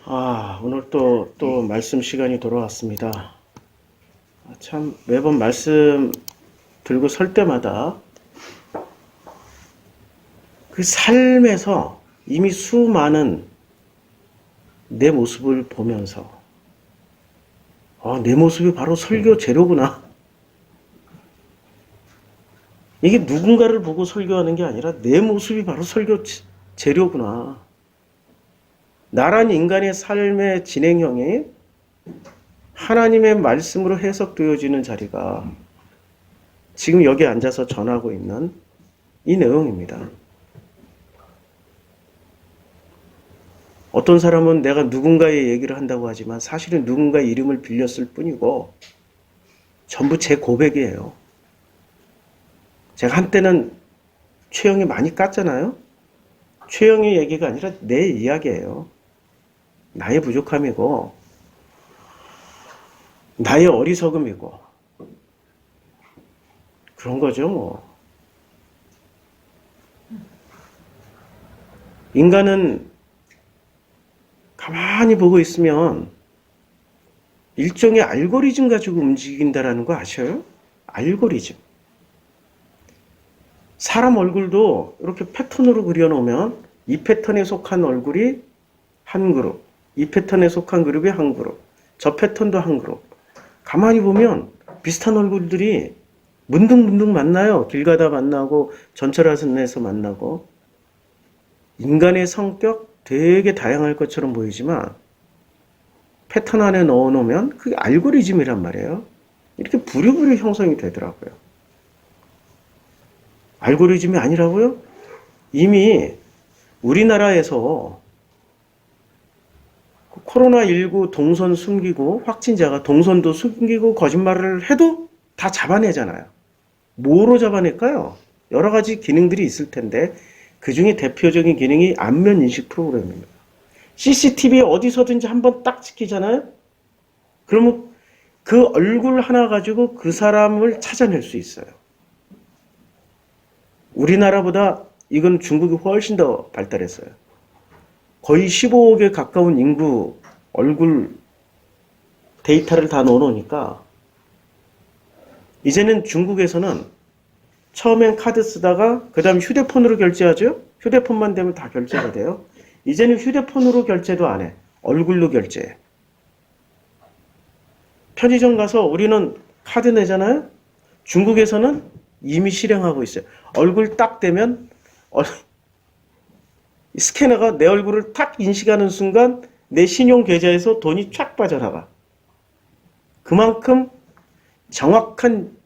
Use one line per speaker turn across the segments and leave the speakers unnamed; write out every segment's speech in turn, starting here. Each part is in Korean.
오늘 또 말씀 시간이 돌아왔습니다. 참, 매번 말씀 들고 설 때마다 그 삶에서 이미 수많은 내 모습을 보면서, 내 모습이 바로 설교 재료구나. 이게 누군가를 보고 설교하는 게 아니라 내 모습이 바로 설교 재료구나. 나란 인간의 삶의 진행형이 하나님의 말씀으로 해석되어지는 자리가 지금 여기 앉아서 전하고 있는 이 내용입니다. 어떤 사람은 내가 누군가의 얘기를 한다고 하지만 사실은 누군가의 이름을 빌렸을 뿐이고 전부 제 고백이에요. 제가 한때는 최영이 많이 깠잖아요. 최영의 얘기가 아니라 내 이야기예요. 나의 부족함이고 나의 어리석음이고 그런 거죠 뭐. 인간은 가만히 보고 있으면 일종의 알고리즘 가지고 움직인다라는 거 아셔요? 알고리즘. 사람 얼굴도 이렇게 패턴으로 그려놓으면 이 패턴에 속한 얼굴이 한 그룹, 이 패턴에 속한 그룹이 한 그룹, 저 패턴도 한 그룹. 가만히 보면 비슷한 얼굴들이 문득문득 만나요. 길 가다 만나고 전철화선에서 만나고. 인간의 성격 되게 다양할 것처럼 보이지만 패턴 안에 넣어놓으면 그게 알고리즘이란 말이에요. 이렇게 부류부류 형성이 되더라고요. 알고리즘이 아니라고요? 이미 우리나라에서 코로나19 동선 숨기고 확진자가 동선도 숨기고 거짓말을 해도 다 잡아내잖아요. 뭐로 잡아낼까요? 여러 가지 기능들이 있을 텐데 그 중에 대표적인 기능이 안면 인식 프로그램입니다. CCTV에 어디서든지 한번 딱 찍히잖아요? 그러면 그 얼굴 하나 가지고 그 사람을 찾아낼 수 있어요. 우리나라보다 이건 중국이 훨씬 더 발달했어요. 거의 15억에 가까운 인구 얼굴 데이터를 다 넣어놓으니까 이제는 중국에서는 처음엔 카드 쓰다가 그 다음 휴대폰으로 결제하죠. 휴대폰만 되면 다 결제가 돼요. 이제는 휴대폰으로 결제도 안 해. 얼굴로 결제해. 편의점 가서 우리는 카드 내잖아요. 중국에서는 이미 실행하고 있어요. 얼굴 딱 대면 스캐너가 내 얼굴을 탁 인식하는 순간 내 신용 계좌에서 돈이 쫙 빠져나가. 그만큼 정확한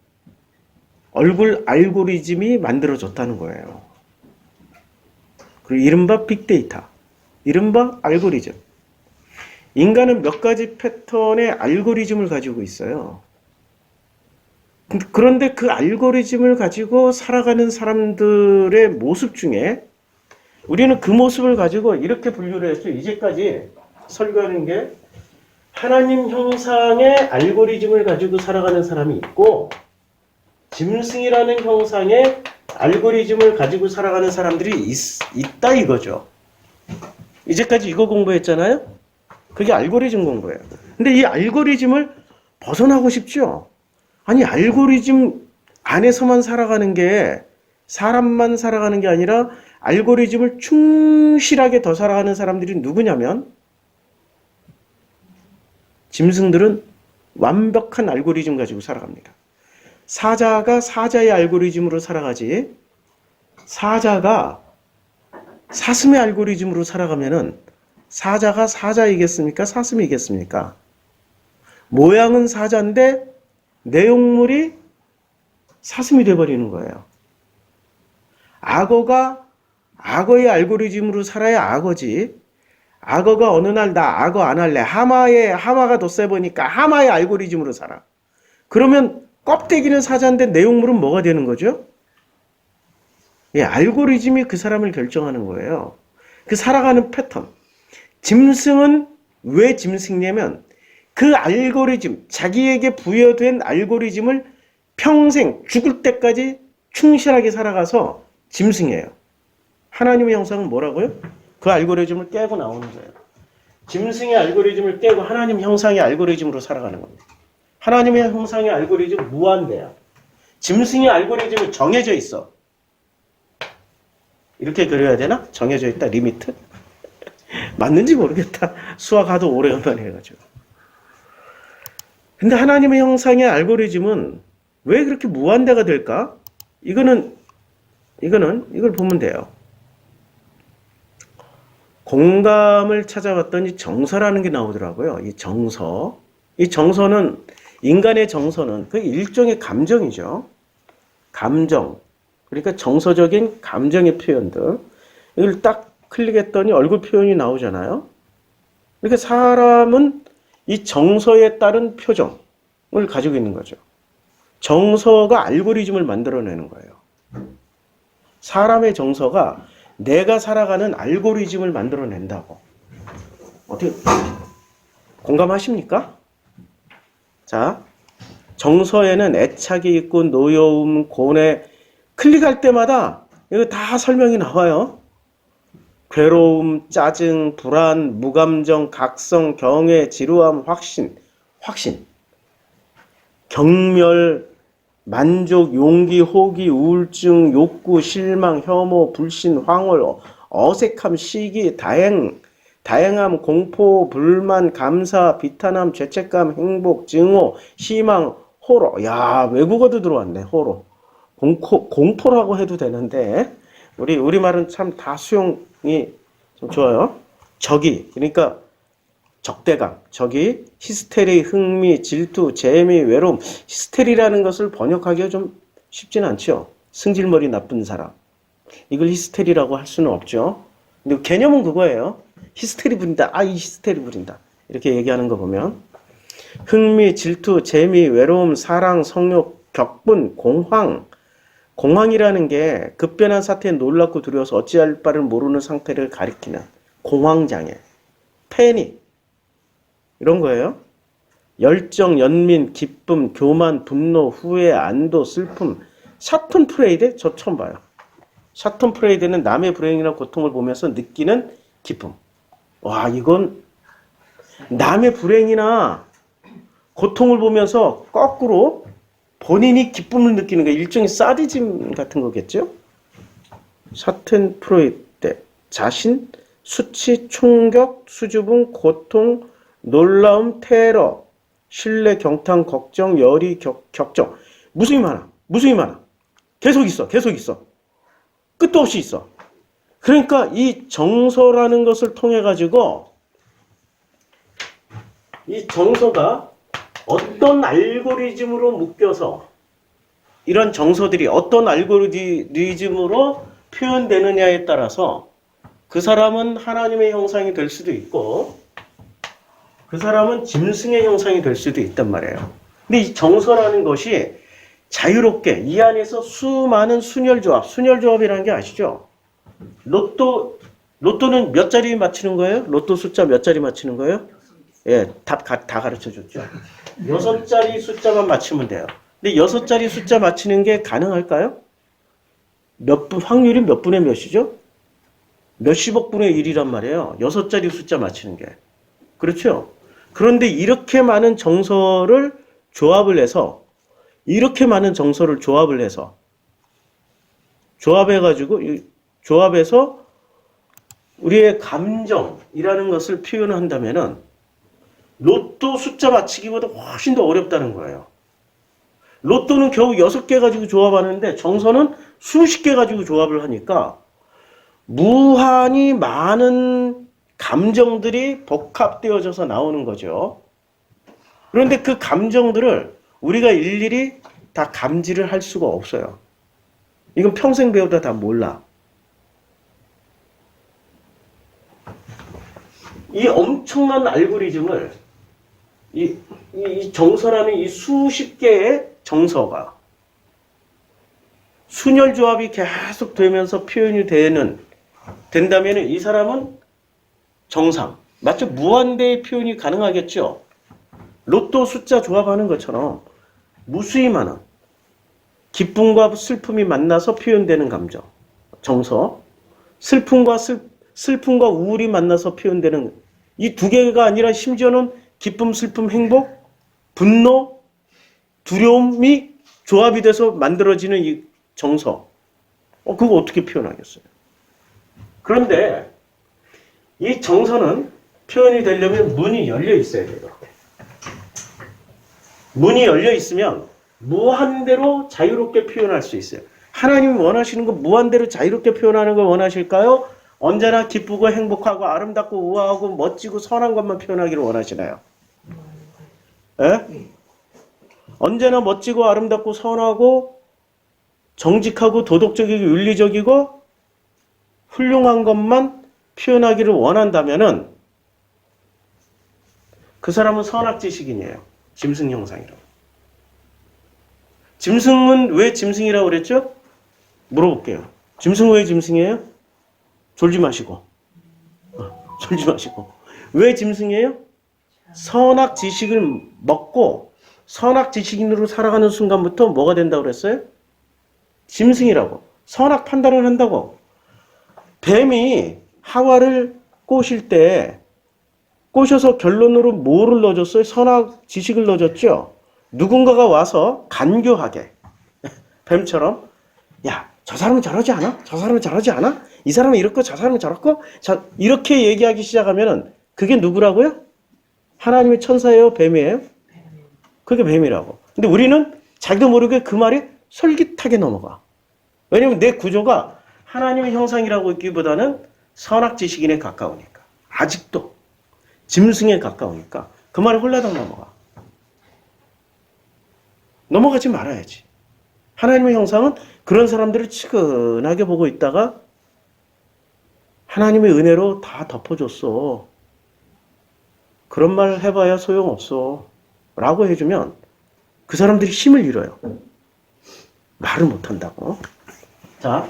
얼굴 알고리즘이 만들어졌다는 거예요. 그리고 이른바 빅데이터, 이른바 알고리즘. 인간은 몇 가지 패턴의 알고리즘을 가지고 있어요. 그런데 그 알고리즘을 가지고 살아가는 사람들의 모습 중에 우리는 그 모습을 가지고 이렇게 분류를 했어요. 이제까지 설교하는 게 하나님 형상의 알고리즘을 가지고 살아가는 사람이 있고 짐승이라는 형상의 알고리즘을 가지고 살아가는 사람들이 있다 이거죠. 이제까지 이거 공부했잖아요. 그게 알고리즘 공부예요. 근데 이 알고리즘을 벗어나고 싶죠. 아니 알고리즘 안에서만 살아가는 게 사람만 살아가는 게 아니라 알고리즘을 충실하게 더 살아가는 사람들이 누구냐면 짐승들은 완벽한 알고리즘 가지고 살아갑니다. 사자가 사자의 알고리즘으로 살아가지 사자가 사슴의 알고리즘으로 살아가면은 사자가 사자이겠습니까? 사슴이겠습니까? 모양은 사자인데 내용물이 사슴이 돼버리는 거예요. 악어가 악어의 알고리즘으로 살아야 악어지. 악어가 어느 날 나 악어 안 할래. 하마가 더 세보니까 하마의 알고리즘으로 살아. 그러면 껍데기는 사자인데 내용물은 뭐가 되는 거죠? 예, 알고리즘이 그 사람을 결정하는 거예요. 그 살아가는 패턴. 짐승은 왜 짐승이냐면 그 알고리즘, 자기에게 부여된 알고리즘을 평생 죽을 때까지 충실하게 살아가서 짐승이에요. 하나님의 형상은 뭐라고요? 그 알고리즘을 깨고 나오는 거예요. 짐승의 알고리즘을 깨고 하나님 형상의 알고리즘으로 살아가는 겁니다. 하나님의 형상의 알고리즘 무한대야. 짐승의 알고리즘은 정해져 있어. 이렇게 그려야 되나? 정해져 있다, 리미트? 맞는지 모르겠다. 수학 하도 오래간만에 해가지고. 근데 하나님의 형상의 알고리즘은 왜 그렇게 무한대가 될까? 이걸 보면 돼요. 공감을 찾아봤더니 정서라는 게 나오더라고요. 이 정서. 이 정서는, 인간의 정서는 그 일종의 감정이죠. 감정. 그러니까 정서적인 감정의 표현들. 이걸 딱 클릭했더니 얼굴 표현이 나오잖아요. 그러니까 사람은 이 정서에 따른 표정을 가지고 있는 거죠. 정서가 알고리즘을 만들어내는 거예요. 사람의 정서가 내가 살아가는 알고리즘을 만들어낸다고. 어떻게 공감하십니까? 자, 정서에는 애착이 있고 노여움, 고뇌, 클릭할 때마다 이거 다 설명이 나와요. 괴로움, 짜증, 불안, 무감정, 각성, 경외, 지루함, 확신, 경멸, 만족, 용기, 호기, 우울증, 욕구, 실망, 혐오, 불신, 황홀, 어색함, 시기, 다양함, 공포, 불만, 감사, 비탄함, 죄책감, 행복, 증오, 희망, 호러. 야, 외국어도 들어왔네, 호러. 공포라고 해도 되는데, 우리말은 참 다 수용이 좀 좋아요. 적이, 그러니까 적대감, 적이, 히스테리, 흥미, 질투, 재미, 외로움. 히스테리라는 것을 번역하기가 좀 쉽진 않죠. 승질머리 나쁜 사람. 이걸 히스테리라고 할 수는 없죠. 근데 개념은 그거예요. 히스테리 부린다. 아, 이 히스테리 부린다. 이렇게 얘기하는 거 보면. 흥미, 질투, 재미, 외로움, 사랑, 성욕, 격분, 공황. 공황이라는 게 급변한 사태에 놀랍고 두려워서 어찌할 바를 모르는 상태를 가리키는 공황장애. 패닉. 이런 거예요. 열정, 연민, 기쁨, 교만, 분노, 후회, 안도, 슬픔. 샤튼프레이드? 저 처음 봐요. 샤튼프레이드는 남의 불행이나 고통을 보면서 느끼는 기쁨. 와, 이건 남의 불행이나 고통을 보면서 거꾸로 본인이 기쁨을 느끼는 게 일종의 사디즘 같은 거겠죠? 샤튼프레이드. 자신, 수치, 충격, 수줍음, 고통, 놀라움, 테러, 신뢰, 경탄, 걱정, 열의, 격정. 무수히 많아. 계속 있어. 끝도 없이 있어. 그러니까 이 정서라는 것을 통해 가지고 이 정서가 어떤 알고리즘으로 묶여서 이런 정서들이 어떤 알고리즘으로 표현되느냐에 따라서 그 사람은 하나님의 형상이 될 수도 있고 그 사람은 짐승의 형상이 될 수도 있단 말이에요. 근데 이 정서라는 것이 자유롭게 이 안에서 수많은 순혈조합이라는 게 아시죠? 로또는 몇 자리 맞히는 거예요? 로또 숫자 몇 자리 맞히는 거예요? 예, 답 다 가르쳐 줬죠. 6자리 숫자만 맞히면 돼요. 근데 6자리 숫자 맞히는 게 가능할까요? 확률이 몇 분의 몇이죠? 몇십억 분의 1이란 말이에요. 6자리 숫자 맞히는 게. 그렇죠? 그런데 이렇게 많은 정서를 조합을 해서 조합해서 우리의 감정이라는 것을 표현한다면은 로또 숫자 맞히기보다 훨씬 더 어렵다는 거예요. 로또는 겨우 6개 가지고 조합하는데 정서는 수십 개 가지고 조합을 하니까 무한히 많은 감정들이 복합되어져서 나오는 거죠. 그런데 그 감정들을 우리가 일일이 다 감지를 할 수가 없어요. 이건 평생 배우다 다 몰라. 이 엄청난 알고리즘을 이 정서라는 이 수십 개의 정서가 순혈조합이 계속 되면서 표현이 된다면 이 사람은 정상. 맞죠? 무한대의 표현이 가능하겠죠? 로또 숫자 조합하는 것처럼 무수히 많은 기쁨과 슬픔이 만나서 표현되는 감정. 정서. 슬픔과 우울이 만나서 표현되는 이 두 개가 아니라 심지어는 기쁨, 슬픔, 행복, 분노, 두려움이 조합이 돼서 만들어지는 이 정서. 그거 어떻게 표현하겠어요? 그런데 이 정서는 표현이 되려면 문이 열려 있어야 돼요. 이렇게. 문이 열려 있으면 무한대로 자유롭게 표현할 수 있어요. 하나님이 원하시는 거 무한대로 자유롭게 표현하는 걸 원하실까요? 언제나 기쁘고 행복하고 아름답고 우아하고 멋지고 선한 것만 표현하기를 원하시나요? 예? 언제나 멋지고 아름답고 선하고 정직하고 도덕적이고 윤리적이고 훌륭한 것만 표현하기를 원한다면은 그 사람은 선악지식인이에요. 짐승 형상이라고. 짐승은 왜 짐승이라고 그랬죠? 물어볼게요. 짐승은 왜 짐승이에요? 졸지 마시고. 졸지 마시고. 왜 짐승이에요? 선악지식을 먹고 선악지식인으로 살아가는 순간부터 뭐가 된다고 그랬어요? 짐승이라고. 선악 판단을 한다고. 뱀이 하와를 꼬실 때 꼬셔서 결론으로 뭐를 넣어줬어요? 선악지식을 넣어줬죠? 누군가가 와서 간교하게 뱀처럼 야, 저 사람은 저러지 않아? 저 사람은 저러지 않아? 이 사람은 이렇고 저 사람은 저렇고 자, 이렇게 얘기하기 시작하면은 그게 누구라고요? 하나님의 천사예요? 뱀이에요? 그게 뱀이라고. 근데 우리는 자기도 모르게 그 말이 솔깃하게 넘어가. 왜냐면 내 구조가 하나님의 형상이라고 했기보다는 선악지식인에 가까우니까. 아직도 짐승에 가까우니까 그 말이 홀라당 넘어가. 넘어가지 말아야지. 하나님의 형상은 그런 사람들을 치근하게 보고 있다가 하나님의 은혜로 다 덮어줬어. 그런 말 해봐야 소용없어. 라고 해주면 그 사람들이 힘을 잃어요. 말을 못한다고. 자,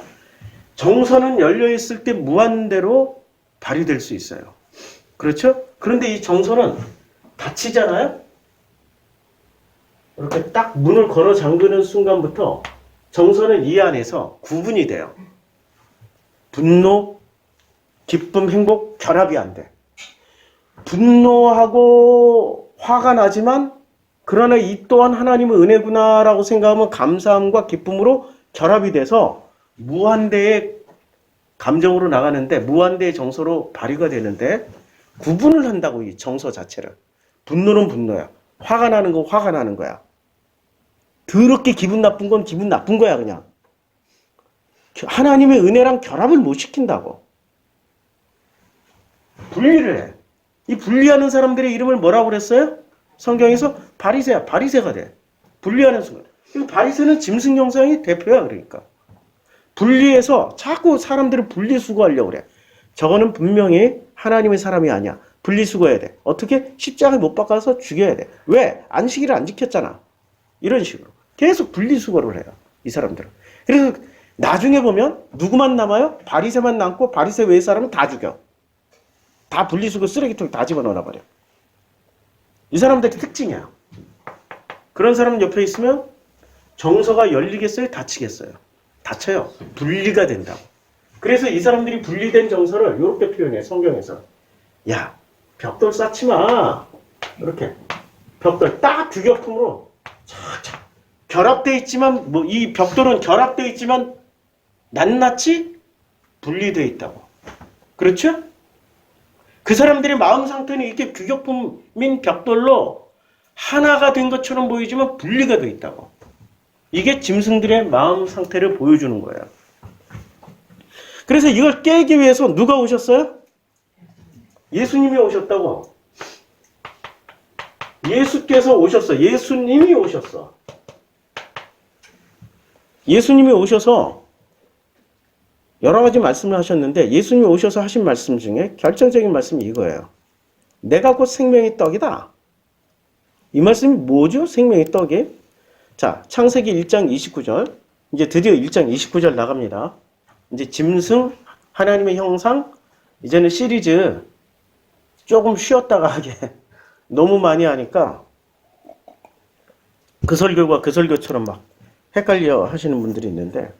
정서는 열려있을 때 무한대로 발휘될 수 있어요. 그렇죠? 그런데 이 정서는 닫히잖아요? 이렇게 딱 문을 걸어 잠그는 순간부터 정서는 이 안에서 구분이 돼요. 분노, 기쁨, 행복, 결합이 안 돼. 분노하고 화가 나지만 그러나 이 또한 하나님의 은혜구나라고 생각하면 감사함과 기쁨으로 결합이 돼서 무한대의 감정으로 나가는데 무한대의 정서로 발휘가 되는데 구분을 한다고 이 정서 자체를. 분노는 분노야. 화가 나는 거 화가 나는 거야. 더럽게 기분 나쁜 건 기분 나쁜 거야 그냥. 하나님의 은혜랑 결합을 못 시킨다고. 분리를 해. 이 분리하는 사람들의 이름을 뭐라고 그랬어요? 성경에서 바리새야. 바리새가 돼. 분리하는 순간. 이 바리새는 짐승 형상이 대표야 그러니까. 분리해서 자꾸 사람들을 분리수거하려고 그래. 저거는 분명히 하나님의 사람이 아니야. 분리수거해야 돼. 어떻게? 십자가에 못 박아서 죽여야 돼. 왜? 안식일을 안 지켰잖아. 이런 식으로. 계속 분리수거를 해요. 이 사람들은. 그래서 나중에 보면 누구만 남아요? 바리새만 남고 바리새 외의 사람은 다 죽여. 다 분리수거 쓰레기통에 다 집어넣어 버려. 이 사람들의 특징이야. 그런 사람 옆에 있으면 정서가 열리겠어요? 닫히겠어요? 닫혀요. 분리가 된다고. 그래서 이 사람들이 분리된 정서를 이렇게 표현해. 성경에서. 야, 벽돌 쌓지 마. 이렇게. 벽돌 딱 규격품으로 착착 결합되어 있지만 뭐 이 벽돌은 결합되어 있지만 낱낱이 분리되어 있다고. 그렇죠? 그 사람들의 마음 상태는 이렇게 규격품인 벽돌로 하나가 된 것처럼 보이지만 분리가 되어 있다고. 이게 짐승들의 마음 상태를 보여주는 거예요. 그래서 이걸 깨기 위해서 누가 오셨어요? 예수님이 오셨다고. 예수께서 오셨어. 예수님이 오셨어. 예수님이 오셔서 여러 가지 말씀을 하셨는데 예수님이 오셔서 하신 말씀 중에 결정적인 말씀이 이거예요. 내가 곧 생명의 떡이다. 이 말씀이 뭐죠? 생명의 떡이? 자, 창세기 1장 29절. 이제 드디어 1장 29절 나갑니다. 이제 짐승, 하나님의 형상, 이제는 시리즈 조금 쉬었다가 하게 너무 많이 하니까 그 설교가 그 설교처럼 막 헷갈려 하시는 분들이 있는데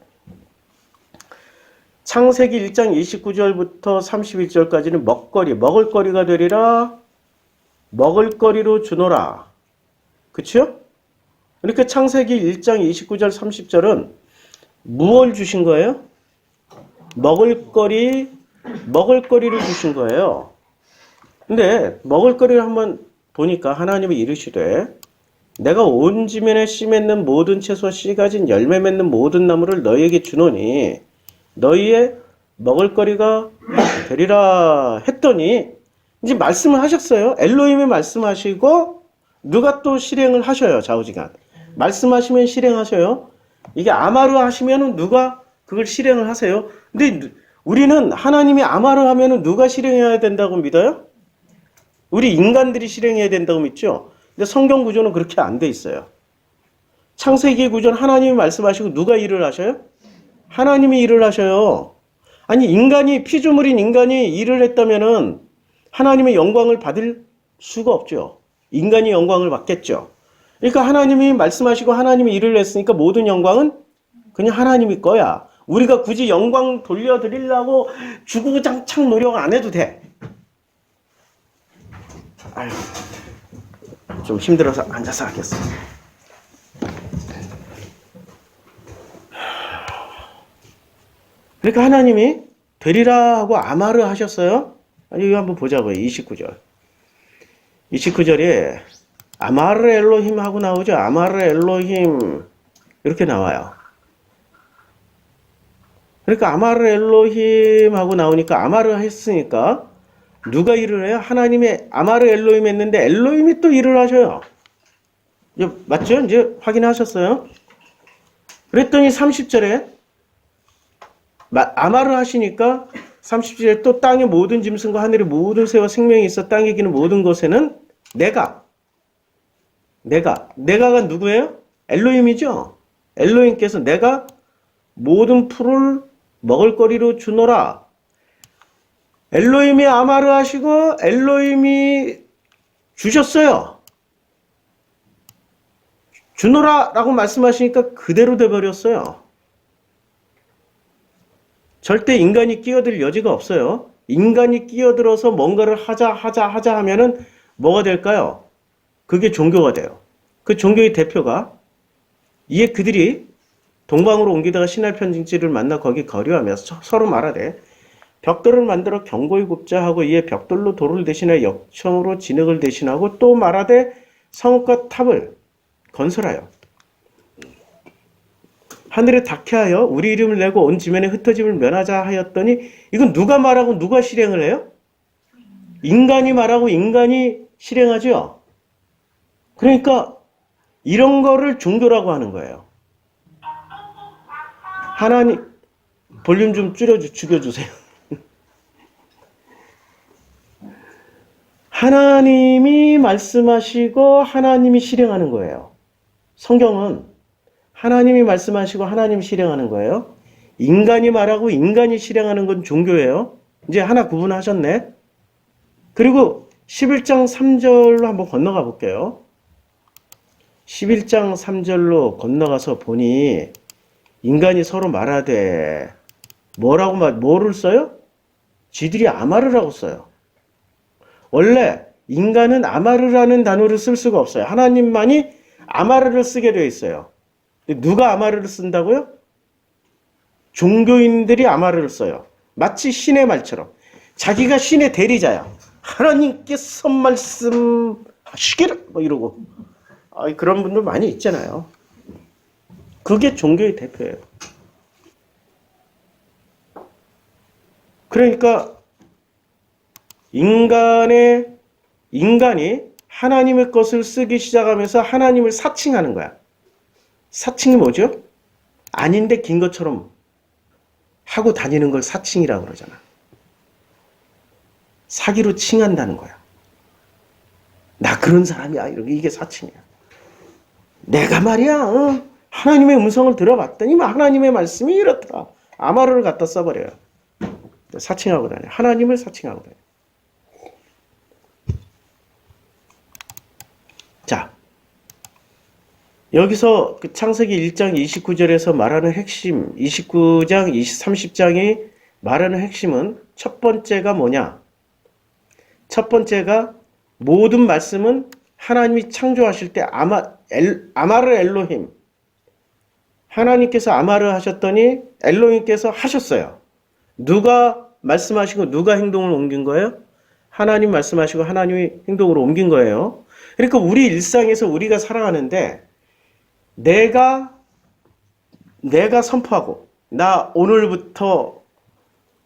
창세기 1장 29절부터 31절까지는 먹을 거리가 되리라, 먹을거리로 주노라. 그쵸? 그러니까 창세기 1장 29절 30절은 무엇을 주신 거예요? 먹을거리를 주신 거예요. 근데 먹을거리를 한번 보니까 하나님이 이르시되 내가 온 지면에 씨 맺는 모든 채소와 씨 가진 열매 맺는 모든 나무를 너희에게 주노니 너희의 먹을거리가 되리라 했더니 이제 말씀을 하셨어요. 엘로힘이 말씀하시고 누가 또 실행을 하셔요. 좌우지간. 말씀하시면 실행하셔요. 이게 아마르 하시면은 누가 그걸 실행을 하세요. 근데 우리는 하나님이 아마르 하면은 누가 실행해야 된다고 믿어요? 우리 인간들이 실행해야 된다고 믿죠? 근데 성경 구조는 그렇게 안 돼 있어요. 창세기 구조는 하나님이 말씀하시고 누가 일을 하셔요? 하나님이 일을 하셔요. 아니 피조물인 인간이 일을 했다면은 하나님의 영광을 받을 수가 없죠. 인간이 영광을 받겠죠. 그러니까 하나님이 말씀하시고 하나님이 일을 했으니까 모든 영광은 그냥 하나님이 거야. 우리가 굳이 영광 돌려드리려고 주구장창 노력 안 해도 돼. 아유, 좀 힘들어서 앉아서 하겠습니다. 그러니까 하나님이 되리라 하고 아마르 하셨어요. 이거 한번 보자고요. 29절. 29절에 아마르 엘로힘 하고 나오죠. 아마르 엘로힘 이렇게 나와요. 그러니까 아마르 엘로힘 하고 나오니까 아마르 했으니까 누가 일을 해요? 하나님의 아마르 엘로힘 했는데 엘로힘이 또 일을 하셔요. 이제 맞죠? 이제 확인하셨어요? 그랬더니 30절에 아마르 하시니까 30절에 또 땅의 모든 짐승과 하늘의 모든 새와 생명이 있어 땅에 기는 모든 것에는 내가가 누구예요? 엘로힘이죠. 엘로힘께서 내가 모든 풀을 먹을거리로 주노라. 엘로힘이 아마르 하시고 엘로힘이 주셨어요. 주노라 라고 말씀하시니까 그대로 돼버렸어요. 절대 인간이 끼어들 여지가 없어요. 인간이 끼어들어서 뭔가를 하자 하면은 뭐가 될까요? 그게 종교가 돼요. 그 종교의 대표가 그들이 동방으로 옮기다가 신할 편징지를 만나 거기 거류하면서 서로 말하되 벽돌을 만들어 경고히 굽자 하고 이에 벽돌로 돌을 대신하여 역청으로 진흙을 대신하고 또 말하되 성읍과 탑을 건설하여 하늘에 닿게 하여 우리 이름을 내고 온 지면에 흩어짐을 면하자 하였더니 이건 누가 말하고 누가 실행을 해요? 인간이 말하고 인간이 실행하죠. 그러니까 이런 거를 종교라고 하는 거예요. 하나님 볼륨 좀 죽여주세요. 하나님이 말씀하시고 하나님이 실행하는 거예요. 성경은 하나님이 말씀하시고 하나님이 실행하는 거예요. 인간이 말하고 인간이 실행하는 건 종교예요. 이제 하나 구분하셨네. 그리고 11장 3절로 한번 건너가 볼게요. 11장 3절로 건너가서 보니 인간이 서로 말하되 뭐를 써요? 지들이 아마르라고 써요. 원래 인간은 아마르라는 단어를 쓸 수가 없어요. 하나님만이 아마르를 쓰게 되어 있어요. 누가 아마르를 쓴다고요? 종교인들이 아마르를 써요. 마치 신의 말처럼. 자기가 신의 대리자야. 하나님께서 말씀하시기를 이러고. 그런 분들 많이 있잖아요. 그게 종교의 대표예요. 그러니까 인간이 하나님의 것을 쓰기 시작하면서 하나님을 사칭하는 거야. 사칭이 뭐죠? 아닌데 긴 것처럼 하고 다니는 걸 사칭이라고 그러잖아. 사기로 칭한다는 거야. 나 그런 사람이야. 이게 사칭이야. 내가 말이야. 하나님의 음성을 들어봤더니 하나님의 말씀이 이렇다. 아마르를 갖다 써버려요. 사칭하고 다녀. 하나님을 사칭하고 다녀. 자, 여기서 그 창세기 1장 29절에서 말하는 핵심 29장, 30장이 말하는 핵심은 첫 번째가 뭐냐? 첫 번째가 모든 말씀은 하나님이 창조하실 때 아마르 엘로힘, 하나님께서 아마르 하셨더니 엘로힘께서 하셨어요. 누가 말씀하시고 누가 행동을 옮긴 거예요? 하나님 말씀하시고 하나님이 행동으로 옮긴 거예요. 그러니까 우리 일상에서 우리가 살아가는데 내가 선포하고 나 오늘부터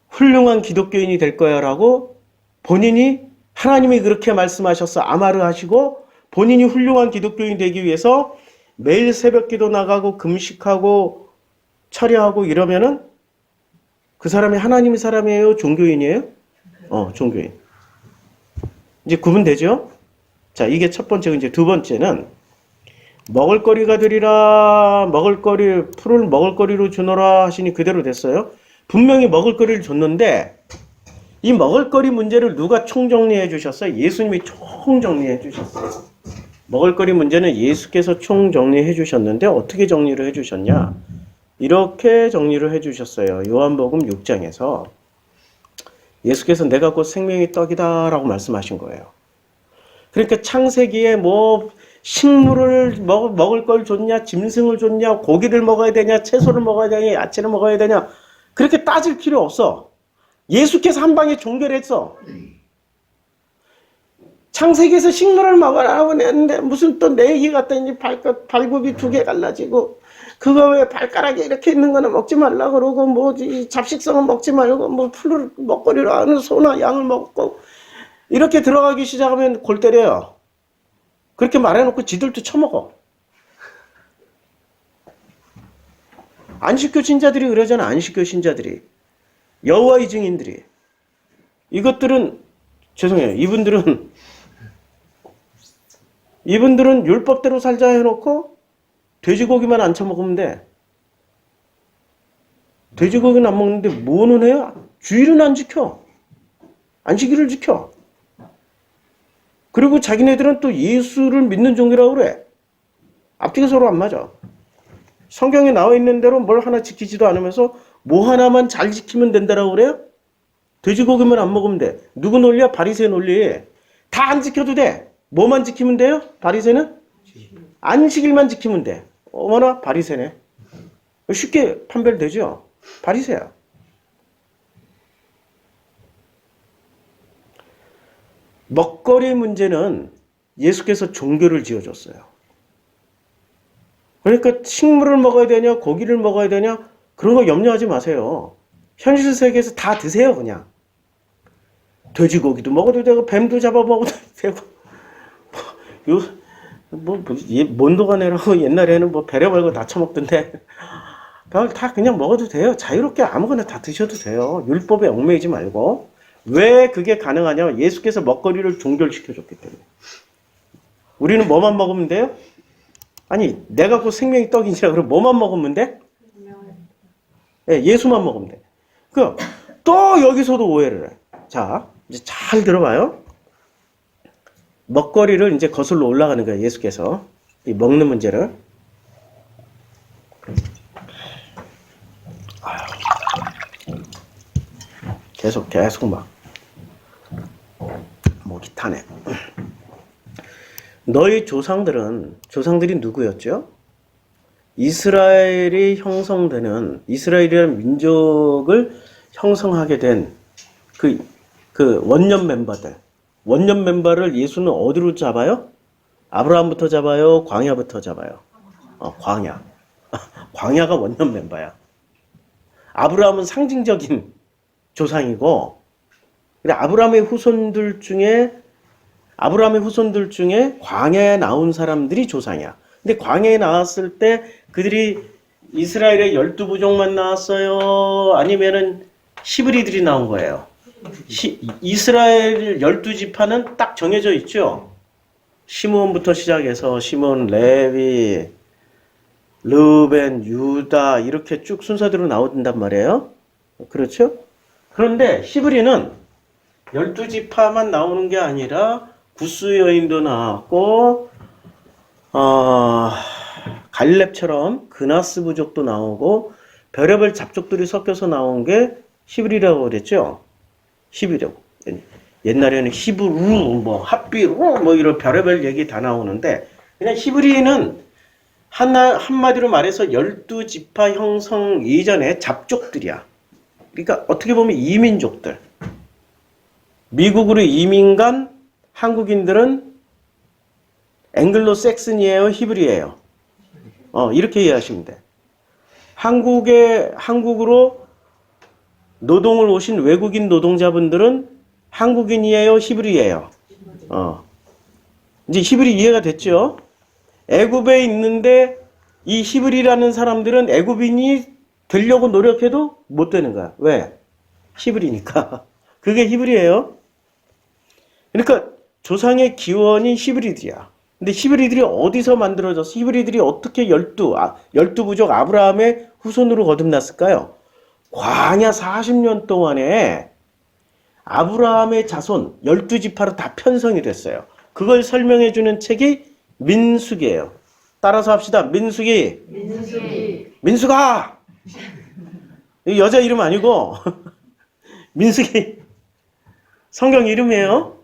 훌륭한 기독교인이 될 거야 라고 본인이 하나님이 그렇게 말씀하셔서 아마르 하시고 본인이 훌륭한 기독교인이 되기 위해서 매일 새벽기도 나가고 금식하고 철야하고 이러면은 그 사람이 하나님의 사람이에요? 종교인이에요? 종교인. 이제 구분되죠? 자, 이게 첫 번째고 이제 두 번째는 먹을거리가 되리라 풀을 먹을거리로 주노라 하시니 그대로 됐어요. 분명히 먹을거리를 줬는데 이 먹을거리 문제를 누가 총정리해 주셨어요? 예수님이 총정리해 주셨어요. 먹을거리 문제는 예수께서 총정리해 주셨는데 어떻게 정리를 해 주셨냐? 이렇게 정리를 해 주셨어요. 요한복음 6장에서 예수께서 내가 곧 생명의 떡이다 라고 말씀하신 거예요. 그러니까 창세기에 뭐 식물을 먹을 걸 줬냐, 짐승을 줬냐, 고기를 먹어야 되냐, 채소를 먹어야 되냐, 야채를 먹어야 되냐 그렇게 따질 필요 없어. 예수께서 한 방에 종결했어. 창세기에서 식물을 먹으라고 했는데 무슨 또 내 얘기 같더니 발굽이 두 개 갈라지고 그거 왜 발가락에 이렇게 있는 거는 먹지 말라 그러고 뭐지 잡식성은 먹지 말고 뭐 풀을 먹거리로 하는 소나 양을 먹고 이렇게 들어가기 시작하면 골 때려요. 그렇게 말해놓고 지들도 처먹어. 안식교 신자들이 그러잖아. 안식교 신자들이. 여호와의 증인들이. 이것들은 죄송해요. 이분들은 율법대로 살자 해놓고 돼지고기만 안 처먹으면 돼. 돼지고기는 안 먹는데 뭐는 해요? 주일은 안 지켜. 안식일을 지켜. 그리고 자기네들은 또 예수를 믿는 종교라고 그래. 앞뒤가 서로 안 맞아. 성경에 나와 있는 대로 뭘 하나 지키지도 않으면서 뭐 하나만 잘 지키면 된다라고 그래요? 돼지고기만 안 먹으면 돼. 누구 논리야? 바리새 논리. 다 안 지켜도 돼. 뭐만 지키면 돼요? 바리새는? 안식일만 지키면 돼. 어머나 바리새네. 쉽게 판별되죠? 바리새야. 먹거리 문제는 예수께서 종교를 지어줬어요. 그러니까 식물을 먹어야 되냐 고기를 먹어야 되냐 그런 거 염려하지 마세요. 현실 세계에서 다 드세요 그냥. 돼지고기도 먹어도 되고 뱀도 잡아 먹어도 되고 몬도가 내라고 옛날에는 뭐 배려 말고 다 처먹던데 그걸 다 그냥 먹어도 돼요. 자유롭게 아무거나 다 드셔도 돼요. 율법에 얽매이지 말고. 왜 그게 가능하냐면 예수께서 먹거리를 종결시켜줬기 때문에. 우리는 뭐만 먹으면 돼요? 아니 내가 곧 생명의 떡이니라 그럼 뭐만 먹으면 돼? 네, 예수만 먹으면 돼. 또 여기서도 오해를 해. 자 이제 잘 들어봐요. 먹거리를 이제 거슬러 올라가는 거예요. 예수께서 이 먹는 문제를. 계속 막 목이 타네. 너희 조상들이 누구였죠? 이스라엘이 형성되는 이스라엘이라는 민족을 형성하게 된 그 원년 멤버를 예수는 어디로 잡아요? 아브라함부터 잡아요? 광야부터 잡아요? 광야. 광야가 원년 멤버야. 아브라함은 상징적인 조상이고, 아브라함의 후손들 중에 광야에 나온 사람들이 조상이야. 근데 광야에 나왔을 때 그들이 이스라엘의 12부족만 나왔어요? 아니면은 히브리들이 나온 거예요? 이스라엘 12지파는 딱 정해져 있죠? 시므온부터 시작해서 시므온, 레위, 르벤, 유다 이렇게 쭉 순서대로 나온단 말이에요. 그렇죠? 그런데 히브리는 12지파만 나오는 게 아니라 구스 여인도 나왔고 갈렙처럼 그나스 부족도 나오고 별의별 잡족들이 섞여서 나온 게 히브리라고 그랬죠? 히브리라고. 옛날에는 히브루, 뭐 합비루, 뭐 이런 별의별 얘기 다 나오는데 그냥 히브리는 한마디로 말해서 12지파 형성 이전의 잡족들이야. 그러니까 어떻게 보면 이민족들. 미국으로 이민 간 한국인들은 앵글로색슨이에요, 히브리예요. 이렇게 이해하시면 돼. 한국으로 노동을 오신 외국인 노동자분들은 한국인이에요, 히브리예요. 이제 히브리 이해가 됐죠? 애굽에 있는데 이 히브리라는 사람들은 애굽인이 되려고 노력해도 못 되는 거야. 왜? 히브리니까. 그게 히브리예요. 그러니까 조상의 기원이 히브리들이야. 근데 히브리들이 어디서 만들어졌어? 히브리들이 어떻게 12부족 아브라함의 후손으로 거듭났을까요? 광야 40년 동안에 아브라함의 자손 12지파로 다 편성이 됐어요. 그걸 설명해주는 책이 민수기예요. 따라서 합시다. 민수기. 민수가! 여자 이름 아니고 민수기. 성경 이름이에요.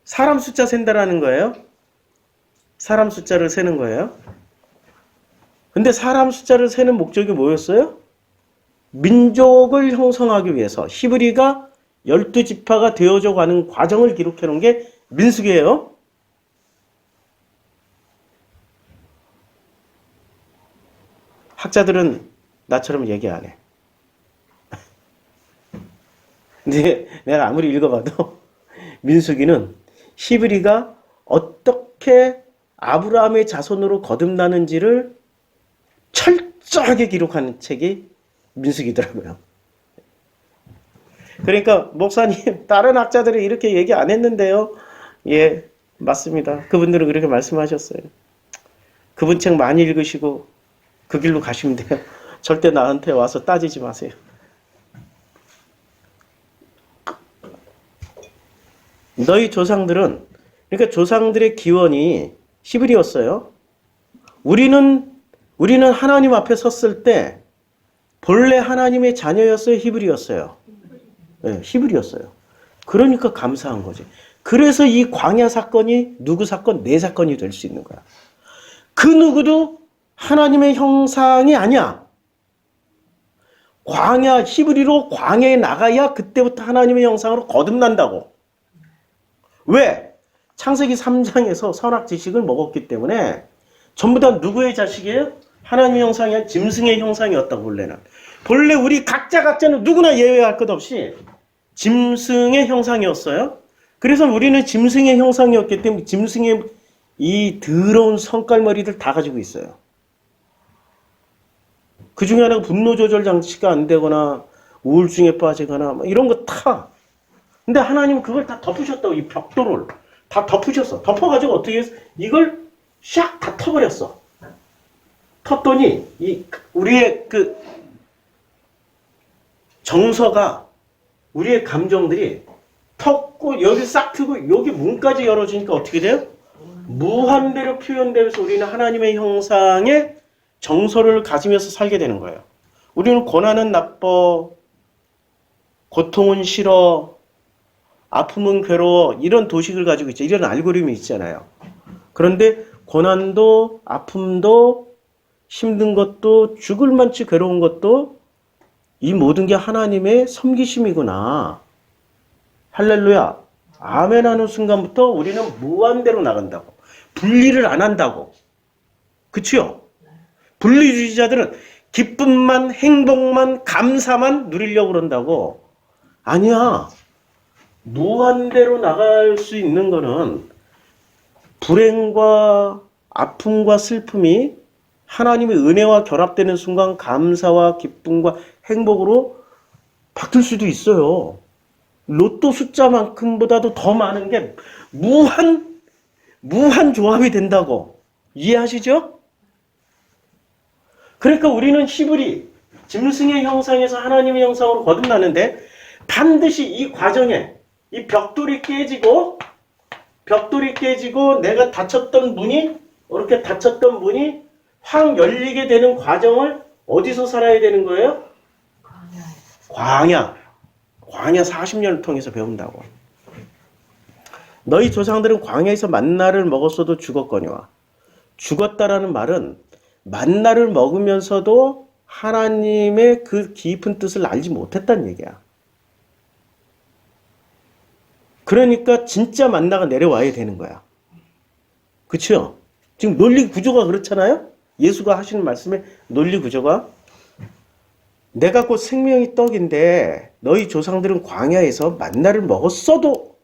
사람 숫자 센다라는 거예요. 사람 숫자를 세는 거예요. 근데 사람 숫자를 세는 목적이 뭐였어요? 민족을 형성하기 위해서 히브리가 12지파가 되어져 가는 과정을 기록해 놓은 게 민수기예요. 학자들은 나처럼 얘기 안 해. 근데 내가 아무리 읽어봐도 민수기는 히브리가 어떻게 아브라함의 자손으로 거듭나는지를 철저하게 기록하는 책이 민수기더라고요. 그러니까 목사님 다른 학자들이 이렇게 얘기 안 했는데요. 예, 맞습니다. 그분들은 그렇게 말씀하셨어요. 그분 책 많이 읽으시고 그 길로 가시면 돼요. 절대 나한테 와서 따지지 마세요. 너희 조상들은, 그러니까 조상들의 기원이 히브리였어요. 우리는 하나님 앞에 섰을 때 본래 하나님의 자녀였어요, 히브리였어요? 네, 히브리였어요. 그러니까 감사한 거지. 그래서 이 광야 사건이 누구 사건? 내 사건이 될 수 있는 거야. 그 누구도 하나님의 형상이 아니야. 히브리로 광야에 나가야 그때부터 하나님의 형상으로 거듭난다고. 왜? 창세기 3장에서 선악지식을 먹었기 때문에 전부 다 누구의 자식이에요? 하나님의 형상이 아니라 짐승의 형상이었다고 본래는. 본래 우리 각자는 누구나 예외할 것 없이 짐승의 형상이었어요. 그래서 우리는 짐승의 형상이었기 때문에 짐승의 이 더러운 성깔머리들 다 가지고 있어요. 그 중에 하나가 분노 조절 장치가 안 되거나 우울증에 빠지거나 이런 거 다. 근데 하나님은 그걸 다 덮으셨다고. 이 벽돌을 다 덮으셨어. 덮어가지고 어떻게 했어? 이걸 샥 다 터버렸어. 텄더니 우리의 그 정서가, 우리의 감정들이 텄고 여기 싹 트고 여기 문까지 열어주니까 어떻게 돼요? 무한대로 표현되면서 우리는 하나님의 형상의 정서를 가지면서 살게 되는 거예요. 우리는 고난은 나빠, 고통은 싫어, 아픔은 괴로워, 이런 도식을 가지고 있죠. 이런 알고리즘이 있잖아요. 그런데 고난도 아픔도 힘든 것도 죽을 만치 괴로운 것도 이 모든 게 하나님의 섬기심이구나. 할렐루야. 아멘 하는 순간부터 우리는 무한대로 나간다고. 분리를 안 한다고. 그치요? 분리주의자들은 기쁨만, 행복만, 감사만 누리려고 그런다고. 아니야. 무한대로 나갈 수 있는 거는 불행과 아픔과 슬픔이 하나님의 은혜와 결합되는 순간 감사와 기쁨과 행복으로 바뀔 수도 있어요. 로또 숫자만큼보다도 더 많은 게 무한 조합이 된다고. 이해하시죠? 그러니까 우리는 히브리, 짐승의 형상에서 하나님의 형상으로 거듭나는데 반드시 이 과정에 이 벽돌이 깨지고 내가 닫혔던 문이, 이렇게 닫혔던 문이 확 열리게 되는 과정을 어디서 살아야 되는 거예요? 광야 40년을 통해서 배운다고. 너희 조상들은 광야에서 만나를 먹었어도 죽었거니와. 죽었다라는 말은 만나를 먹으면서도 하나님의 그 깊은 뜻을 알지 못했다는 얘기야. 그러니까 진짜 만나가 내려와야 되는 거야. 그쵸? 지금 논리 구조가 그렇잖아요? 예수가 하시는 말씀의 논리 구조가 내가 곧 생명의 떡인데 너희 조상들은 광야에서 만나를 먹었어도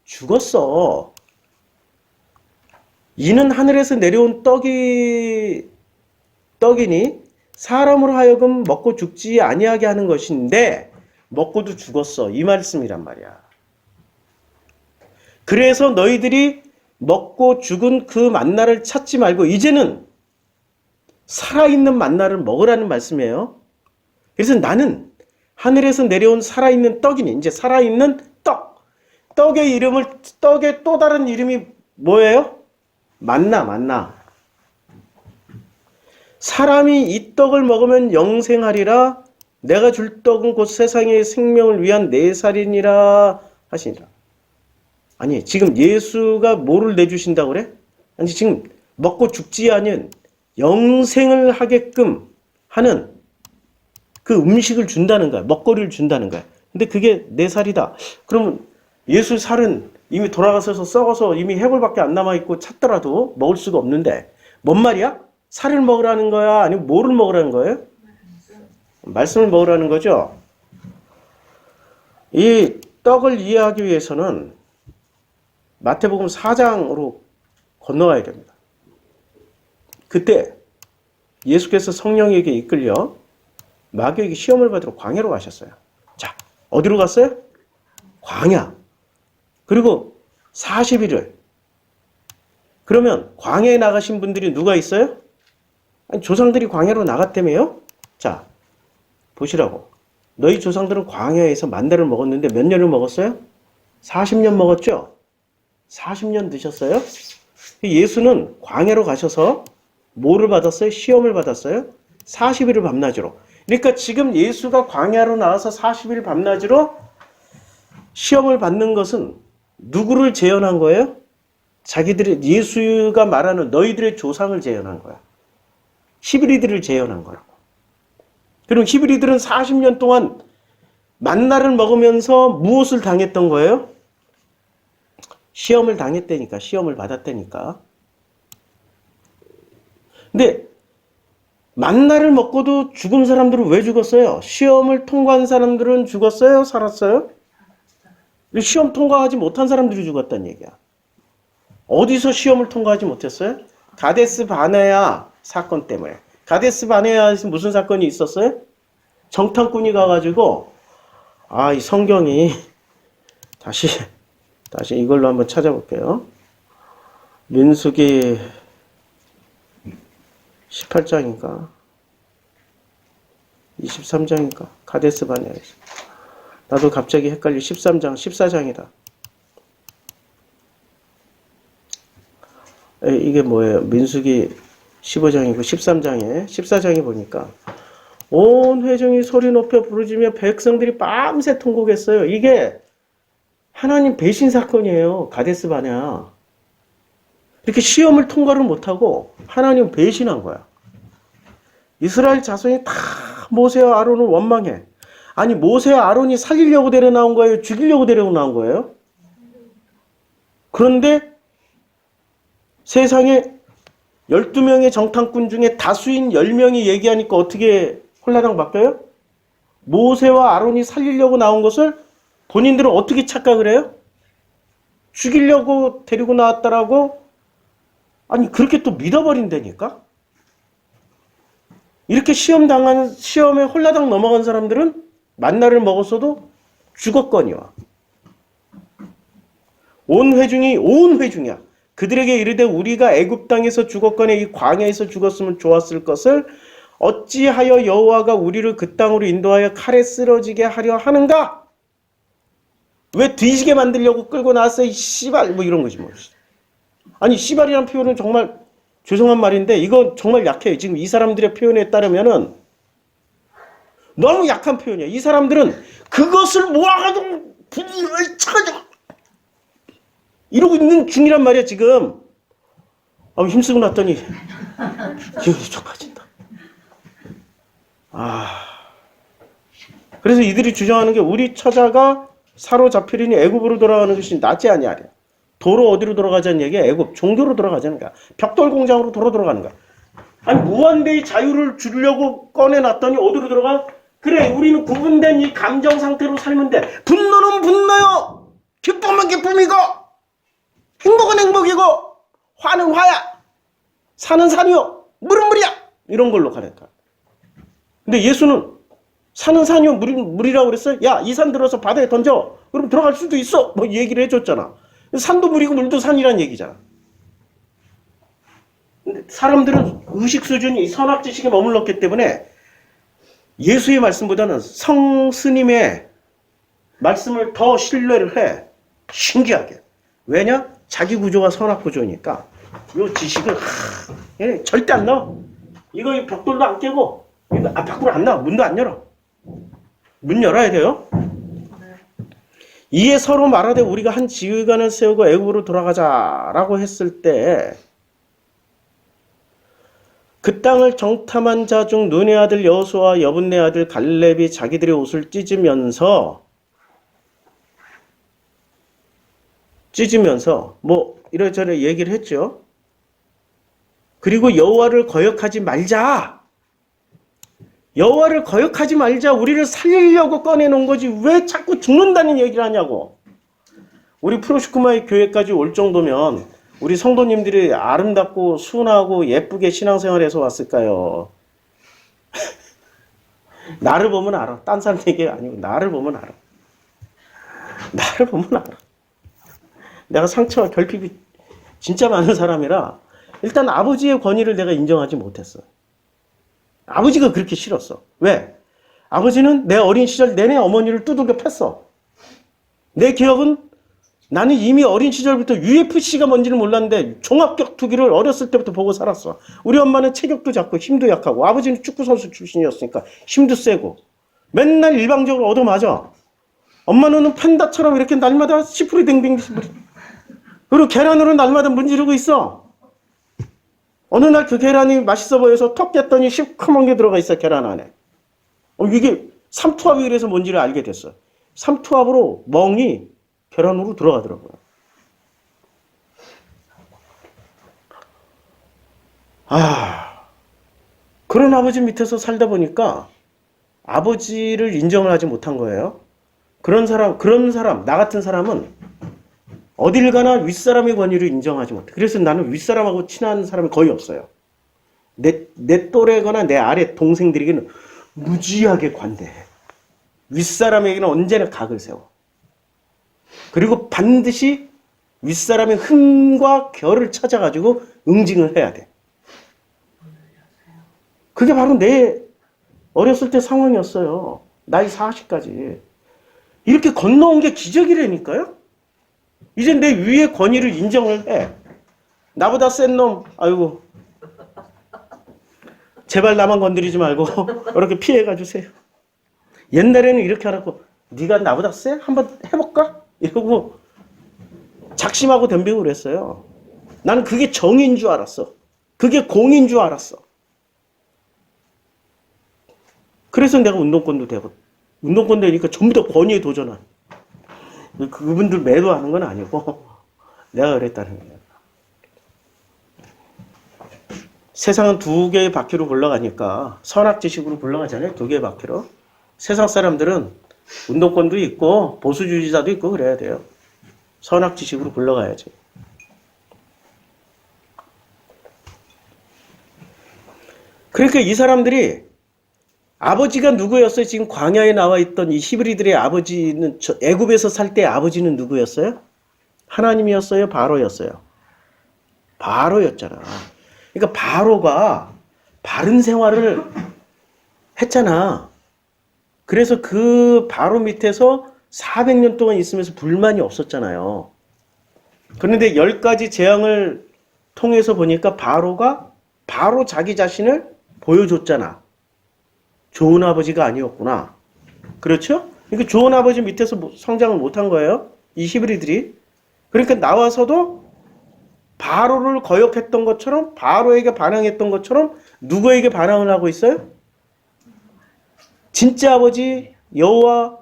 죽었어. 이는 하늘에서 내려온 떡이니 사람으로 하여금 먹고 죽지 아니하게 하는 것인데 먹고도 죽었어. 이 말씀이란 말이야. 그래서 너희들이 먹고 죽은 그 만나를 찾지 말고 이제는 살아있는 만나를 먹으라는 말씀이에요. 그래서 나는 하늘에서 내려온 살아있는 떡이니 이제 살아있는 떡. 떡의 또 다른 이름이 뭐예요? 만나. 사람이 이 떡을 먹으면 영생하리라. 내가 줄 떡은 곧 세상의 생명을 위한 내 살이니라 하시니라. 아니 지금 예수가 뭐를 내주신다고 그래? 아니 지금 먹고 죽지 않은 영생을 하게끔 하는 그 음식을 준다는 거야. 먹거리를 준다는 거야. 근데 그게 내 살이다. 그러면 예수 살은 이미 돌아가셔서 썩어서 이미 해골밖에 안 남아있고 찾더라도 먹을 수가 없는데 뭔 말이야? 살을 먹으라는 거야? 아니면 뭐를 먹으라는 거예요? 말씀을 먹으라는 거죠. 이 떡을 이해하기 위해서는 마태복음 4장으로 건너가야 됩니다. 그때 예수께서 성령에게 이끌려 마귀에게 시험을 받으러 광야로 가셨어요. 자, 어디로 갔어요? 광야. 그리고 40일을. 그러면 광야에 나가신 분들이 누가 있어요? 아니, 조상들이 광야로 나갔다며요? 자, 보시라고. 너희 조상들은 광야에서 만나를 먹었는데 몇 년을 먹었어요? 40년 먹었죠? 40년 드셨어요? 예수는 광야로 가셔서 뭐를 받았어요? 시험을 받았어요? 40일을 밤낮으로. 그러니까 지금 예수가 광야로 나와서 40일 밤낮으로 시험을 받는 것은 누구를 재현한 거예요? 자기들의 예수가 말하는 너희들의 조상을 재현한 거야. 히브리들을 재현한 거라고. 그럼 히브리들은 40년 동안 만나를 먹으면서 무엇을 당했던 거예요? 시험을 당했다니까. 시험을 받았다니까. 근데 만나를 먹고도 죽은 사람들은 왜 죽었어요? 시험을 통과한 사람들은 죽었어요? 살았어요? 시험 통과하지 못한 사람들이 죽었다는 얘기야. 어디서 시험을 통과하지 못했어요? 가데스 바네아 사건 때문에. 가데스 바네아에서 무슨 사건이 있었어요? 정탐꾼이 가가지고 이 성경이 다시 이걸로 한번 찾아볼게요. 민수기 18장인가 23장인가 가데스 바네아에서. 나도 갑자기 헷갈려. 13장 14장이다. 이게 뭐예요? 민수기 15장이고 13장에 14장에 보니까 온 회중이 소리 높여 부르짖으며 백성들이 밤새 통곡했어요. 이게 하나님 배신 사건이에요. 가데스 바네아. 이렇게 시험을 통과를 못하고 하나님 배신한 거야. 이스라엘 자손이 다 모세와 아론을 원망해. 아니 모세와 아론이 살리려고 데려나온 거예요? 죽이려고 데려나온 거예요? 그런데 세상에 12명의 정탐꾼 중에 다수인 10명이 얘기하니까 어떻게 홀라당 바뀌어요? 모세와 아론이 살리려고 나온 것을 본인들은 어떻게 착각을 해요? 죽이려고 데리고 나왔다라고? 아니 그렇게 또 믿어버린다니까? 이렇게 시험에 홀라당 넘어간 사람들은 만나를 먹었어도 죽었거니와. 온 회중이야. 그들에게 이르되 우리가 애굽 땅에서 죽었거니 이 광야에서 죽었으면 좋았을 것을 어찌하여 여호와가 우리를 그 땅으로 인도하여 칼에 쓰러지게 하려 하는가? 왜 뒤지게 만들려고 끌고 나왔어? 이 씨발 뭐 이런 거지 뭐. 아니 씨발이라는 표현은 정말 죄송한 말인데 이건 정말 약해요. 지금 이 사람들의 표현에 따르면은 너무 약한 표현이야. 이 사람들은 그것을 모아가지고 분위기를 쳐가지고 이러고 있는 중이란 말이야 지금. 힘쓰고 났더니 기운이 쭉 빠진다. 그래서 이들이 주장하는 게 우리 처자가 사로잡히리니 애굽으로 돌아가는 것이 낫지 아니하랴. 도로 어디로 돌아가자는 얘기야? 애굽 종교로 돌아가자는 거야. 벽돌 공장으로 도로 돌아가는 거야. 아니 무한대의 자유를 주려고 꺼내놨더니 어디로 들어가? 그래 우리는 구분된 이 감정 상태로 살면 돼. 분노는 분노요. 기쁨은 기쁨이고 행복은 행복이고 화는 화야. 산은 산이요. 물은 물이야. 이런 걸로 가니까. 근데 예수는 산은 산이요. 물이라고 그랬어요. 야, 이 산 들어서 바다에 던져. 그럼 들어갈 수도 있어. 뭐 얘기를 해줬잖아. 산도 물이고 물도 산이란 얘기잖아. 근데 사람들은 의식 수준이 선악 지식에 머물렀기 때문에 예수의 말씀보다는 성스님의 말씀을 더 신뢰를 해. 신기하게. 왜냐? 자기 구조가 선악 구조니까 요 지식을 절대 안 넣어. 이거 벽돌도 안 깨고 밖으로 안 나와. 문도 안 열어. 문 열어야 돼요. 이에 서로 말하되 우리가 한 지휘관을 세우고 애굽으로 돌아가자라고 했을 때 그 땅을 정탐한 자 중 눈의 아들 여호수아와 여분네 아들 갈렙이 자기들의 옷을 찢으면서 뭐 이래저래 얘기를 했죠. 그리고 여호와를 거역하지 말자. 여호와를 거역하지 말자. 우리를 살리려고 꺼내놓은 거지. 왜 자꾸 죽는다는 얘기를 하냐고. 우리 프로시쿠마의 교회까지 올 정도면 우리 성도님들이 아름답고 순하고 예쁘게 신앙생활해서 왔을까요? 나를 보면 알아. 딴 사람 얘기가 아니고 나를 보면 알아. 나를 보면 알아. 내가 상처와 결핍이 진짜 많은 사람이라 일단 아버지의 권위를 내가 인정하지 못했어. 아버지가 그렇게 싫었어. 왜? 아버지는 내 어린 시절 내내 어머니를 두들겨 팼어. 내 기억은 나는 이미 어린 시절부터 UFC가 뭔지는 몰랐는데 종합격투기를 어렸을 때부터 보고 살았어. 우리 엄마는 체격도 작고 힘도 약하고 아버지는 축구선수 출신이었으니까 힘도 세고 맨날 일방적으로 얻어맞아. 엄마는 판다처럼 이렇게 날마다 시프리댕댕 그리고 계란으로 날마다 문지르고 있어. 어느 날 그 계란이 맛있어 보여서 턱 깼더니 시커먼 게 들어가 있어 계란 안에. 이게 삼투압이 그래서 뭔지를 알게 됐어. 삼투압으로 멍이 계란으로 들어가더라고요. 그런 아버지 밑에서 살다 보니까 아버지를 인정을 하지 못한 거예요. 그런 사람, 나 같은 사람은 어딜 가나 윗사람의 권위를 인정하지 못해. 그래서 나는 윗사람하고 친한 사람이 거의 없어요. 내 또래거나 내 아래 동생들에게는 무지하게 관대해. 윗사람에게는 언제나 각을 세워. 그리고 반드시 윗사람의 흠과 결을 찾아가지고 응징을 해야 돼. 그게 바로 내 어렸을 때 상황이었어요. 나이 40까지. 이렇게 건너온 게 기적이라니까요. 이제 내 위의 권위를 인정을 해. 나보다 센 놈, 아이고. 제발 나만 건드리지 말고 이렇게 피해가 주세요. 옛날에는 이렇게 하라고 네가 나보다 세? 한번 해볼까? 이러고 작심하고 덤비고 그랬어요. 나는 그게 정인 줄 알았어. 그게 공인 줄 알았어. 그래서 내가 운동권도 되고 운동권 되니까 전부 다 권위에 도전한. 그분들 매도하는 건 아니고 내가 그랬다는 거예요. 세상은 두 개의 바퀴로 굴러가니까 선악지식으로 굴러가잖아요. 두 개의 바퀴로. 세상 사람들은 운동권도 있고 보수주의자도 있고 그래야 돼요. 선악지식으로 굴러가야지. 그러니까 이 사람들이 아버지가 누구였어요? 지금 광야에 나와 있던 이 히브리들의 아버지는 애굽에서 살 때 아버지는 누구였어요? 하나님이었어요? 바로였어요? 바로였잖아. 그러니까 바로가 바른 생활을 했잖아. 그래서 그 바로 밑에서 400년 동안 있으면서 불만이 없었잖아요. 그런데 10가지 재앙을 통해서 보니까 바로가 바로 자기 자신을 보여줬잖아. 좋은 아버지가 아니었구나. 그렇죠? 그러니까 좋은 아버지 밑에서 성장을 못한 거예요. 이 히브리들이. 그러니까 나와서도 바로를 거역했던 것처럼, 바로에게 반항했던 것처럼 누구에게 반항을 하고 있어요? 진짜 아버지 여호와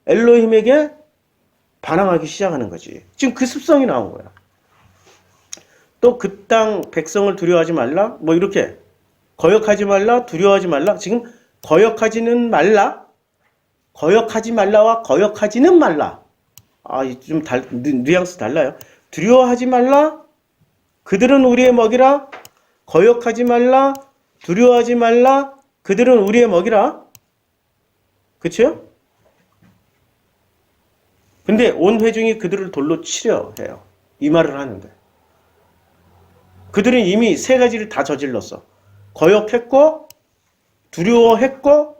엘로힘에게 반항하기 시작하는 거지. 지금 그 습성이 나온 거야. 또 그 땅 백성을 두려워하지 말라. 뭐 이렇게 거역하지 말라, 두려워하지 말라. 지금 거역하지는 말라, 거역하지 말라와 거역하지는 말라. 좀 뉘앙스 달라요. 두려워하지 말라, 그들은 우리의 먹이라. 거역하지 말라, 두려워하지 말라, 그들은 우리의 먹이라. 그쵸? 근데 온 회중이 그들을 돌로 치려 해요. 이 말을 하는데. 그들은 이미 세 가지를 다 저질렀어. 거역했고, 두려워했고,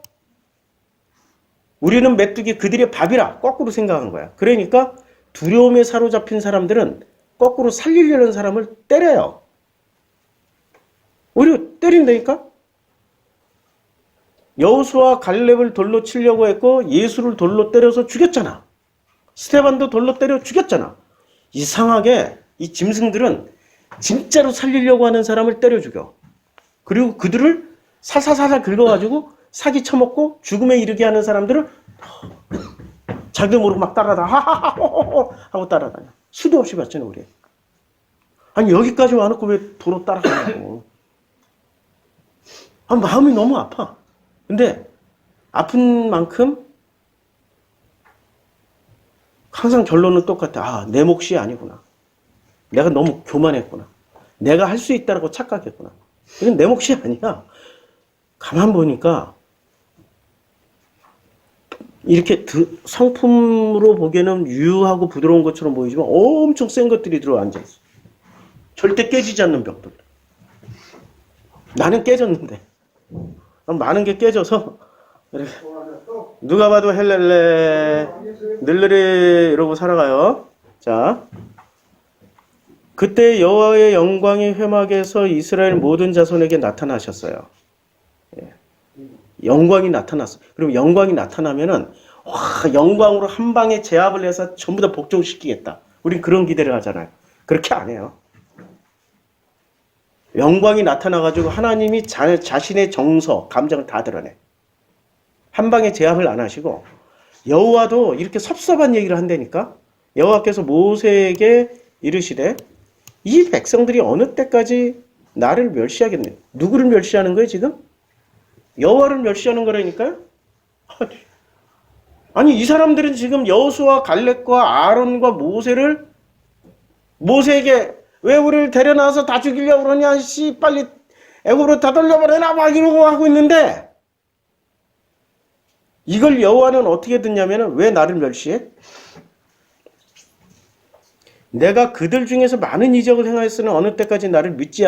우리는 메뚜기 그들의 밥이라 거꾸로 생각한 거야. 그러니까 두려움에 사로잡힌 사람들은 거꾸로 살리려는 사람을 때려요. 오히려 때린다니까? 여호수아 갈렙을 돌로 치려고 했고 예수를 돌로 때려서 죽였잖아. 스테반도 돌로 때려 죽였잖아. 이상하게 이 짐승들은 진짜로 살리려고 하는 사람을 때려 죽여. 그리고 그들을 살살살살 긁어가지고 사기 쳐먹고 죽음에 이르게 하는 사람들을 자기도 모르고 막 따라다 하하하호호 하고 따라다녀. 수도 없이 봤잖아 우리. 아니 여기까지 와놓고 왜 도로 따라가냐고. 마음이 너무 아파. 근데 아픈 만큼 항상 결론은 똑같아. 내 몫이 아니구나. 내가 너무 교만했구나. 내가 할 수 있다고 착각했구나. 이건 내 몫이 아니야. 가만 보니까 이렇게 성품으로 보기에는 유하고 부드러운 것처럼 보이지만 엄청 센 것들이 들어 앉아있어. 절대 깨지지 않는 벽돌. 나는 깨졌는데. 많은 게 깨져서 이렇게 누가 봐도 헬렐레 늘르레 이러고 살아가요. 자, 그때 여호와의 영광이 회막에서 이스라엘 모든 자손에게 나타나셨어요. 영광이 나타났어. 그럼 영광이 나타나면은 영광으로 한 방에 제압을 해서 전부 다 복종시키겠다. 우린 그런 기대를 하잖아요. 그렇게 안 해요. 영광이 나타나가지고 하나님이 자신의 정서, 감정을 다 드러내. 한 방에 제압을 안 하시고 여호와도 이렇게 섭섭한 얘기를 한다니까. 여호와께서 모세에게 이르시되 이 백성들이 어느 때까지 나를 멸시하겠네. 누구를 멸시하는 거예요 지금? 여호와를 멸시하는 거라니까요. 아니 이 사람들은 지금 여호수아 갈렙과 아론과 모세에게 왜 우리를 데려놔서 다 죽이려고 그러냐, 빨리 애굽으로 다 돌려버려라 막 이러고 하고 있는데 이걸 여호와는 어떻게 듣냐면은 왜 나를 멸시해? 내가 그들 중에서 많은 이적을 행하였으나 어느 때까지 나를 믿지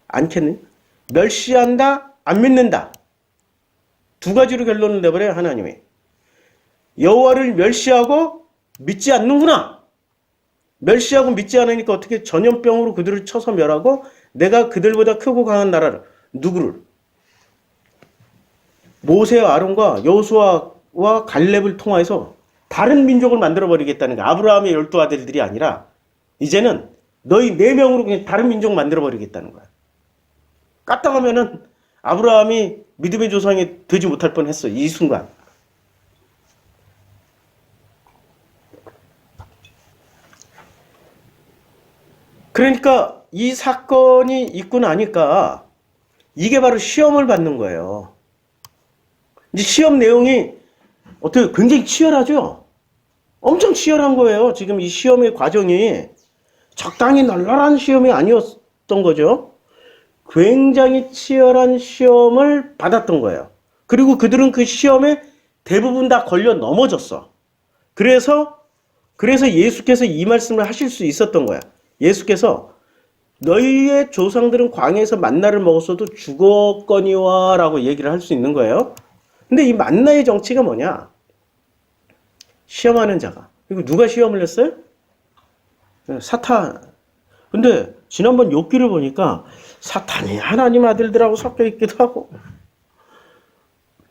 않겠니? 멸시한다, 안 믿는다. 두 가지로 결론을 내버려요 하나님이. 여호와를 멸시하고 믿지 않는구나. 멸시하고 믿지 않으니까 어떻게 전염병으로 그들을 쳐서 멸하고 내가 그들보다 크고 강한 나라를 누구를? 모세와 아론과 여호수아와 갈렙을 통해서 다른 민족을 만들어버리겠다는 거야. 아브라함의 12아들들이 아니라 이제는 너희 4명으로 그냥 다른 민족 만들어버리겠다는 거야. 까딱하면은 아브라함이 믿음의 조상이 되지 못할 뻔했어. 이 순간. 그러니까 이 사건이 있고 나니까 이게 바로 시험을 받는 거예요. 이제 시험 내용이 어떻게 굉장히 치열하죠? 엄청 치열한 거예요. 지금 이 시험의 과정이 적당히 널널한 시험이 아니었던 거죠. 굉장히 치열한 시험을 받았던 거예요. 그리고 그들은 그 시험에 대부분 다 걸려 넘어졌어. 그래서 예수께서 이 말씀을 하실 수 있었던 거야. 예수께서 너희의 조상들은 광야에서 만나를 먹었어도 죽었거니와 라고 얘기를 할 수 있는 거예요. 근데 이 만나의 정치가 뭐냐? 시험하는 자가. 그리고 누가 시험을 냈어요? 사탄. 근데 지난번 욥기를 보니까 사탄이 하나님 아들들하고 섞여 있기도 하고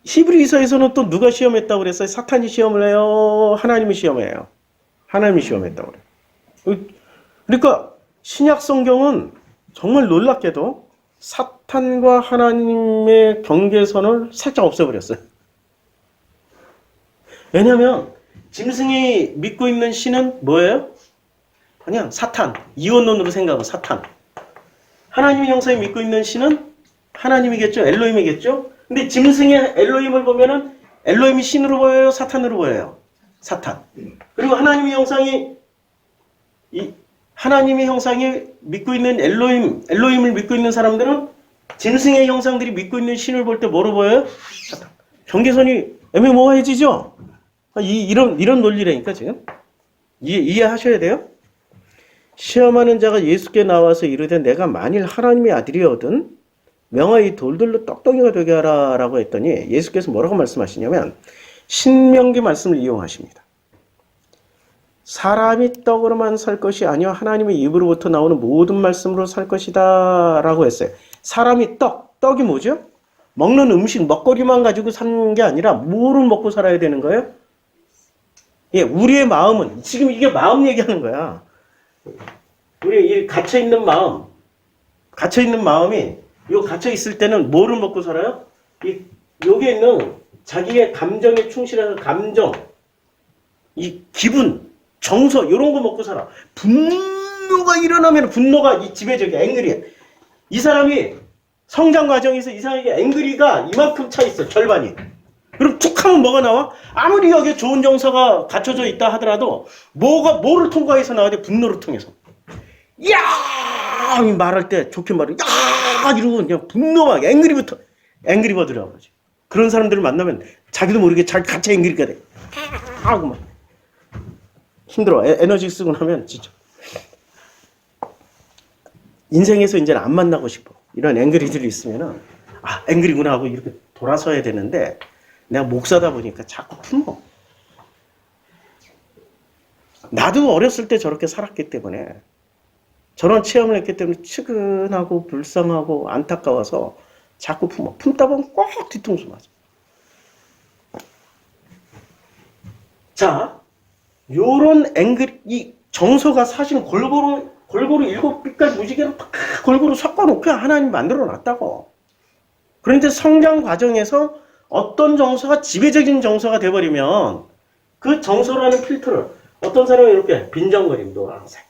히브리서에서는 또 누가 시험했다고 그랬어요? 사탄이 시험을 해요? 하나님이 시험해요? 하나님이 시험했다고 그래요. 그러니까 신약 성경은 정말 놀랍게도 사탄과 하나님의 경계선을 살짝 없애버렸어요. 왜냐하면 짐승이 믿고 있는 신은 뭐예요? 그냥 사탄, 이원론으로 생각하고 사탄. 하나님의 형상이 믿고 있는 신은 하나님이겠죠? 엘로힘이겠죠? 근데 짐승의 엘로힘을 보면은 엘로힘이 신으로 보여요? 사탄으로 보여요? 사탄. 그리고 하나님의 형상이 하나님의 형상이 믿고 있는 엘로힘을 믿고 있는 사람들은 짐승의 형상들이 믿고 있는 신을 볼 때 뭐로 보여요? 사탄. 경계선이 애매모호해지죠? 이런 논리라니까 지금. 이해하셔야 돼요? 시험하는 자가 예수께 나와서 이르되 내가 만일 하나님의 아들이거든 명하여 돌들로 떡덩이가 되게 하라라고 했더니 예수께서 뭐라고 말씀하시냐면 신명기 말씀을 이용하십니다. 사람이 떡으로만 살 것이 아니요 하나님의 입으로부터 나오는 모든 말씀으로 살 것이다 라고 했어요. 사람이 떡이 뭐죠? 먹는 음식, 먹거리만 가지고 사는 게 아니라 뭐를 먹고 살아야 되는 거예요? 예, 우리의 마음은 지금 이게 마음 얘기하는 거야. 우리 이 갇혀있는 마음이 요 갇혀있을 때는 뭐를 먹고 살아요? 여기에 있는 자기의 감정에 충실해서 감정, 이 기분, 정서 이런 거 먹고 살아. 분노가 일어나면 분노가 이 지배적이야. 앵그리야. 이 사람이 성장 과정에서 이 사람에게 앵그리가 이만큼 차 있어. 절반이. 그럼 툭 하면 뭐가 나와? 아무리 여기에 좋은 정서가 갖춰져 있다 하더라도 뭐를 통과해서 나와야 돼? 분노를 통해서. 야! 말할 때 좋게 말해. 야! 이러고 그냥 분노가 앵그리버드라고 그러지. 그런 사람들을 만나면 자기도 모르게 자기 같이 앵그리가 돼. 하고 막 힘들어. 에너지 쓰고 나면 진짜 인생에서 이제는 안 만나고 싶어. 이런 앵그리들이 있으면은 앵그리구나 하고 이렇게 돌아서야 되는데 내가 목사다 보니까 자꾸 품어. 나도 어렸을 때 저렇게 살았기 때문에 저런 체험을 했기 때문에 측은하고 불쌍하고 안타까워서 자꾸 품어. 품다 보면 꼭 뒤통수 맞아. 자, 요런 이 정서가 사실은 골고루 7빛깔 무지개로 딱 골고루 섞어놓고 하나님이 만들어 놨다고. 그런데 성장 과정에서 어떤 정서가 지배적인 정서가 돼버리면 그 정서라는 필터를 어떤 사람은 이렇게 빈정거림, 노란색.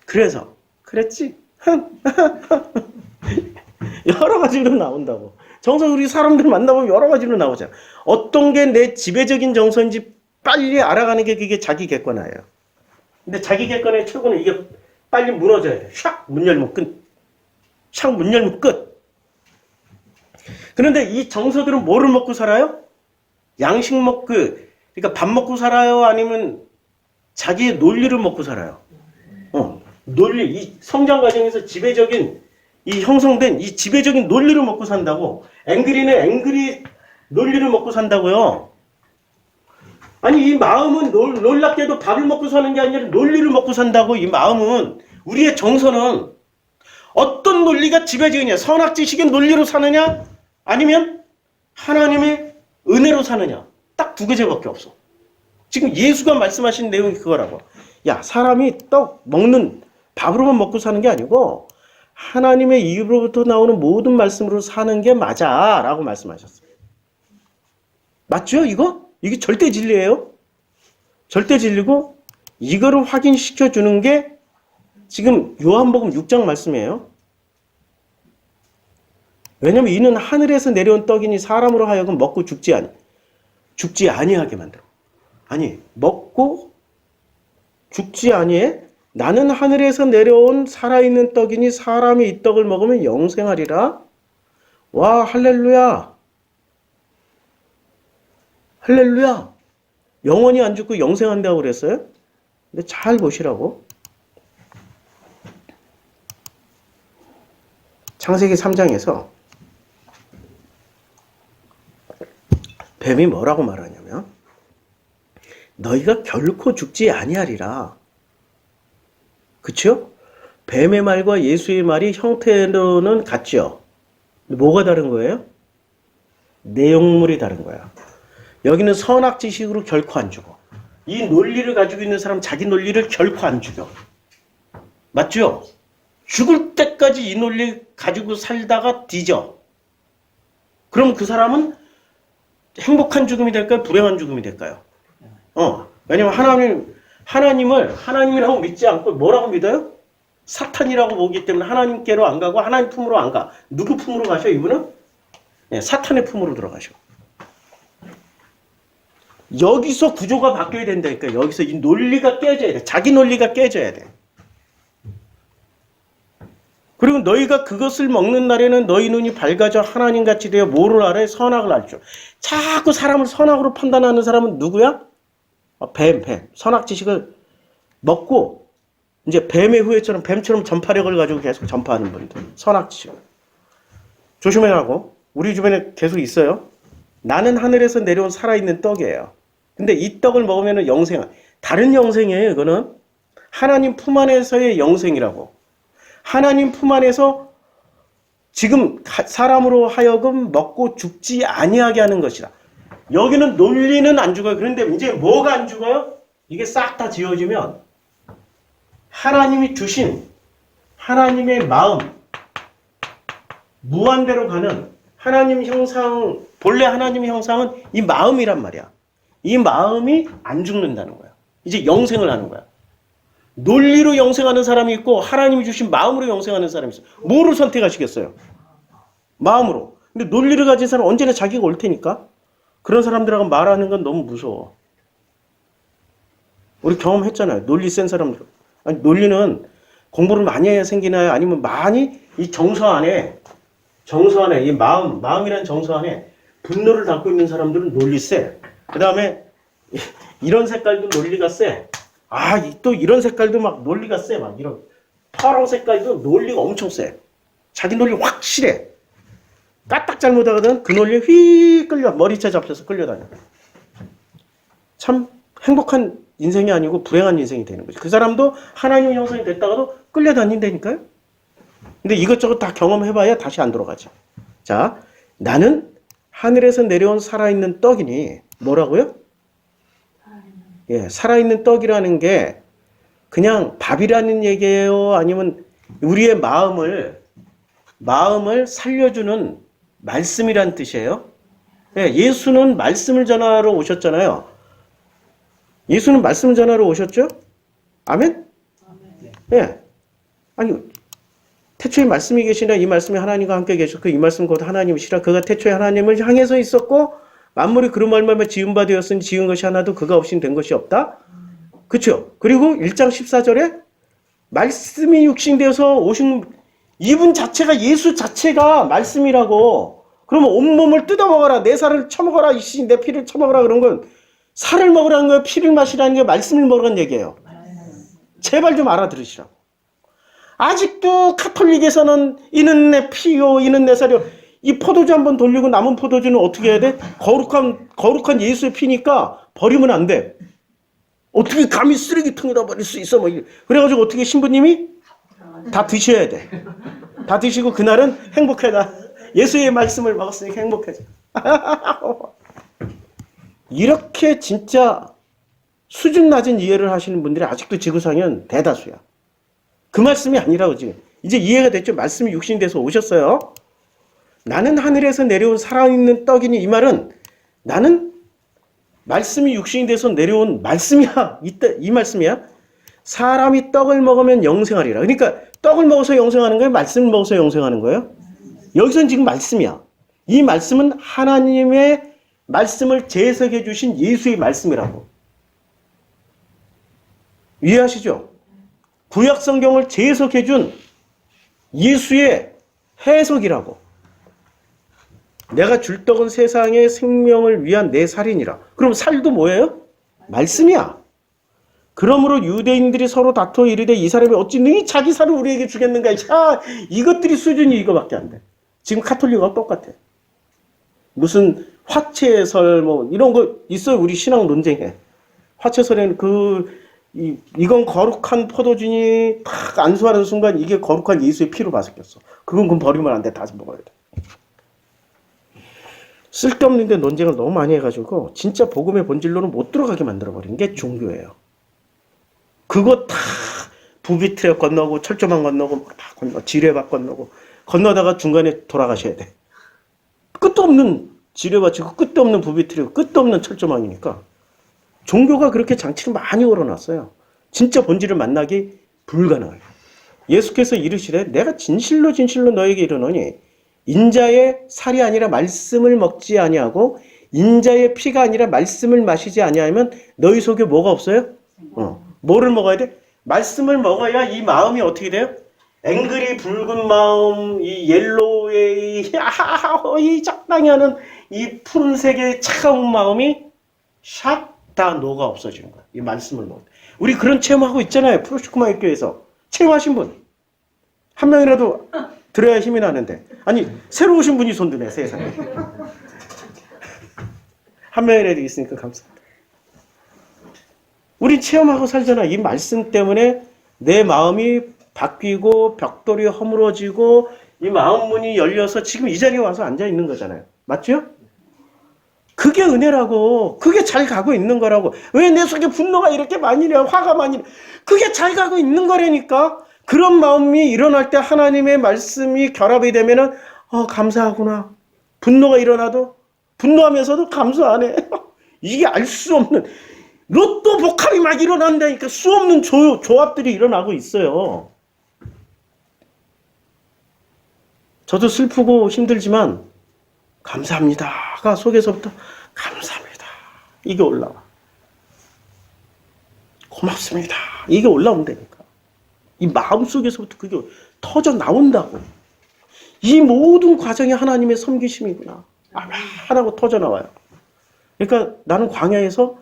그래서 그랬지. 여러 가지로 나온다고. 정서 우리 사람들 만나보면 여러 가지로 나오잖아. 어떤 게 내 지배적인 정서인지 빨리 알아가는 게 그게 자기 객관화예요. 근데 자기 객관의 최고는 이게 빨리 무너져야 돼. 샥! 문 열면 끝. 샥! 문 열면 끝. 그런데 이 정서들은 뭐를 먹고 살아요? 양식 그러니까 밥 먹고 살아요? 아니면 자기의 논리를 먹고 살아요? 논리, 이 성장 과정에서 지배적인, 이 형성된 이 지배적인 논리를 먹고 산다고. 앵그리는 앵그리 논리를 먹고 산다고요. 아니, 이 마음은 놀랍게도 밥을 먹고 사는 게 아니라 논리를 먹고 산다고. 이 마음은, 우리의 정서는 어떤 논리가 지배적이냐? 선악지식의 논리로 사느냐? 아니면 하나님의 은혜로 사느냐? 딱 두 가지밖에 없어. 지금 예수가 말씀하신 내용이 그거라고. 야, 사람이 밥으로만 먹고 사는 게 아니고 하나님의 입으로부터 나오는 모든 말씀으로 사는 게 맞아 라고 말씀하셨어요. 맞죠? 이게 절대 진리예요. 절대 진리고 이거를 확인시켜 주는 게 지금 요한복음 6장 말씀이에요. 왜냐면 이는 하늘에서 내려온 떡이니 사람으로 하여금 먹고 죽지 아니하게 만들어. 아니, 먹고 죽지 아니해? 나는 하늘에서 내려온 살아있는 떡이니 사람이 이 떡을 먹으면 영생하리라. 와, 할렐루야. 할렐루야. 영원히 안 죽고 영생한다고 그랬어요? 근데 잘 보시라고. 창세기 3장에서 뱀이 뭐라고 말하냐면 너희가 결코 죽지 아니하리라. 그쵸? 뱀의 말과 예수의 말이 형태로는 같죠. 뭐가 다른 거예요? 내용물이 다른 거야. 여기는 선악지식으로 결코 안 죽어. 이 논리를 가지고 있는 사람 자기 논리를 결코 안 죽여. 맞죠? 죽을 때까지 이 논리 가지고 살다가 뒤져. 그럼 그 사람은 행복한 죽음이 될까요? 불행한 죽음이 될까요? 왜냐면 하나님이라고 믿지 않고 뭐라고 믿어요? 사탄이라고 보기 때문에 하나님께로 안 가고 하나님 품으로 안 가. 누구 품으로 가셔, 이분은? 네, 사탄의 품으로 들어가셔. 여기서 구조가 바뀌어야 된다니까. 여기서 이 논리가 깨져야 돼. 자기 논리가 깨져야 돼. 그리고 너희가 그것을 먹는 날에는 너희 눈이 밝아져 하나님같이 되어 뭐를 알아요? 선악을 알죠. 자꾸 사람을 선악으로 판단하는 사람은 누구야? 뱀. 선악 지식을 먹고 이제 뱀의 후예처럼 뱀처럼 전파력을 가지고 계속 전파하는 분들. 선악 지식을. 조심해라고. 우리 주변에 계속 있어요. 나는 하늘에서 내려온 살아있는 떡이에요. 근데 이 떡을 먹으면 영생, 다른 영생이에요. 이거는 하나님 품 안에서의 영생이라고. 하나님 품 안에서 지금 사람으로 하여금 먹고 죽지 아니하게 하는 것이다. 여기는 논리는 안 죽어요. 그런데 이제 뭐가 안 죽어요? 이게 싹 다 지워지면 하나님이 주신 하나님의 마음, 무한대로 가는 하나님 형상, 본래 하나님의 형상은 이 마음이란 말이야. 이 마음이 안 죽는다는 거야. 이제 영생을 하는 거야. 논리로 영생하는 사람이 있고 하나님이 주신 마음으로 영생하는 사람이 있어요. 뭐를 선택하시겠어요? 마음으로. 근데 논리를 가진 사람은 언제나 자기가 올 테니까 그런 사람들하고 말하는 건 너무 무서워. 우리 경험했잖아요. 논리 센 사람들. 아니, 논리는 공부를 많이 해야 생기나요? 아니면 많이 이 정서 안에 이 마음이라는 정서 안에 분노를 담고 있는 사람들은 논리 세. 그 다음에 이런 색깔도 논리가 세. 또 이런 색깔도 막 논리가 세. 막 이런 파란 색깔도 논리가 엄청 세. 자기 논리 확실해. 까딱 잘못하거든 그 논리에 휙 끌려 머리채 잡혀서 끌려다녀. 참 행복한 인생이 아니고 불행한 인생이 되는 거지. 그 사람도 하나님의 형상이 됐다가도 끌려다닌다니까요. 근데 이것저것 다 경험해봐야 다시 안 돌아가죠. 자, 나는 하늘에서 내려온 살아있는 떡이니 뭐라고요? 예, 살아있는 떡이라는 게 그냥 밥이라는 얘기예요? 아니면 우리의 마음을 살려주는 말씀이란 뜻이에요? 예, 예수는 말씀을 전하러 오셨잖아요. 예수는 말씀을 전하러 오셨죠? 아멘? 예. 아니, 태초에 말씀이 계시나 이 말씀이 하나님과 함께 계셨고 이 말씀 곧 하나님이시라. 그가 태초에 하나님을 향해서 있었고 만물이 그로 말미암아 지은 바 되었으니 지은 것이 하나도 그가 없인 된 것이 없다. 그렇죠? 그리고 1장 14절에 말씀이 육신되어서 오신 이분 자체가 예수 자체가 말씀이라고. 그러면 온몸을 뜯어먹어라. 내 살을 처먹어라. 이씨 내 피를 처먹어라. 그런 건 살을 먹으라는 거예요. 피를 마시라는 게 말씀을 먹으라는 얘기예요. 제발 좀 알아들으시라고. 아직도 카톨릭에서는 이는 내 피요 이는 내 살이요. 이 포도주 한번 돌리고 남은 포도주는 어떻게 해야 돼? 거룩한 예수의 피니까 버리면 안 돼. 어떻게 감히 쓰레기통에다 버릴 수 있어? 뭐 그래가지고 어떻게 신부님이 다 드셔야 돼. 다 드시고 그날은 행복해다. 예수의 말씀을 먹었으니까 행복해져. 이렇게 진짜 수준 낮은 이해를 하시는 분들이 아직도 지구상엔 대다수야. 그 말씀이 아니라고 지금. 이제 이해가 됐죠? 말씀이 육신돼서 오셨어요. 나는 하늘에서 내려온 살아있는 떡이니 이 말은 나는 말씀이 육신이 돼서 내려온 말씀이야. 이 말씀이야. 사람이 떡을 먹으면 영생하리라. 그러니까 떡을 먹어서 영생하는 거예요? 말씀을 먹어서 영생하는 거예요? 여기서는 지금 말씀이야. 이 말씀은 하나님의 말씀을 재해석해 주신 예수의 말씀이라고. 이해하시죠? 구약 성경을 재해석해 준 예수의 해석이라고. 내가 줄 떡은 세상의 생명을 위한 내 살이니라. 그럼 살도 뭐예요? 말씀이야. 그러므로 유대인들이 서로 다투어 이르되 이 사람이 어찌 능히 자기 살을 우리에게 주겠는가. 야, 이것들이 수준이 이거밖에 안 돼. 지금 카톨릭하고 똑같아. 무슨 화채설 뭐 이런 거 있어요. 우리 신앙 논쟁에. 화채설에는 이건 거룩한 포도주니 탁 안수하는 순간 이게 거룩한 예수의 피로 바뀌었어. 그건 버리면 안 돼. 다시 먹어야 돼. 쓸데없는데 논쟁을 너무 많이 해가지고 진짜 복음의 본질로는 못 들어가게 만들어버린 게 종교예요. 그거 다 부비트랩 건너고 철조망 건너고 다 건너 지뢰밭 건너고 건너다가 중간에 돌아가셔야 돼. 끝도 없는 지뢰밭이고 끝도 없는 부비트랩 끝도 없는 철조망이니까 종교가 그렇게 장치를 많이 걸어놨어요. 진짜 본질을 만나기 불가능해요. 예수께서 이르시되 내가 진실로 진실로 너에게 이르노니 인자의 살이 아니라 말씀을 먹지 아니하고 인자의 피가 아니라 말씀을 마시지 아니하면 너희 속에 뭐가 없어요? 뭐를 먹어야 돼? 말씀을 먹어야 이 마음이 어떻게 돼요? 앵그리 붉은 마음, 이 옐로우의 이 적당히 하는 이 푸른색의 차가운 마음이 샥 다 녹아 없어지는 거야. 이 말씀을 먹어. 우리 그런 체험하고 있잖아요. 프로시코마 교회에서. 체험하신 분. 한 명이라도 들어야 힘이 나는데. 아니, 새로 오신 분이 손드네, 세상에. 한 명이라도 있으니까 감사합니다. 우리 체험하고 살잖아. 이 말씀 때문에 내 마음이 바뀌고 벽돌이 허물어지고 이 마음 문이 열려서 지금 이 자리에 와서 앉아 있는 거잖아요. 맞죠? 그게 은혜라고. 그게 잘 가고 있는 거라고. 왜 내 속에 분노가 이렇게 많이 나? 화가 많이 나? 그게 잘 가고 있는 거라니까. 그런 마음이 일어날 때 하나님의 말씀이 결합이 되면은 감사하구나. 분노가 일어나도 분노하면서도 감사 안 해. 이게 알 수 없는 로또 복합이 막 일어난다니까. 수 없는 조합들이 일어나고 있어요. 저도 슬프고 힘들지만 감사합니다가 속에서부터 감사합니다. 이게 올라와. 고맙습니다. 이게 올라온다니까. 이 마음속에서부터 그게 터져 나온다고. 이 모든 과정이 하나님의 섬기심이구나. 하나고 터져 나와요. 그러니까 나는 광야에서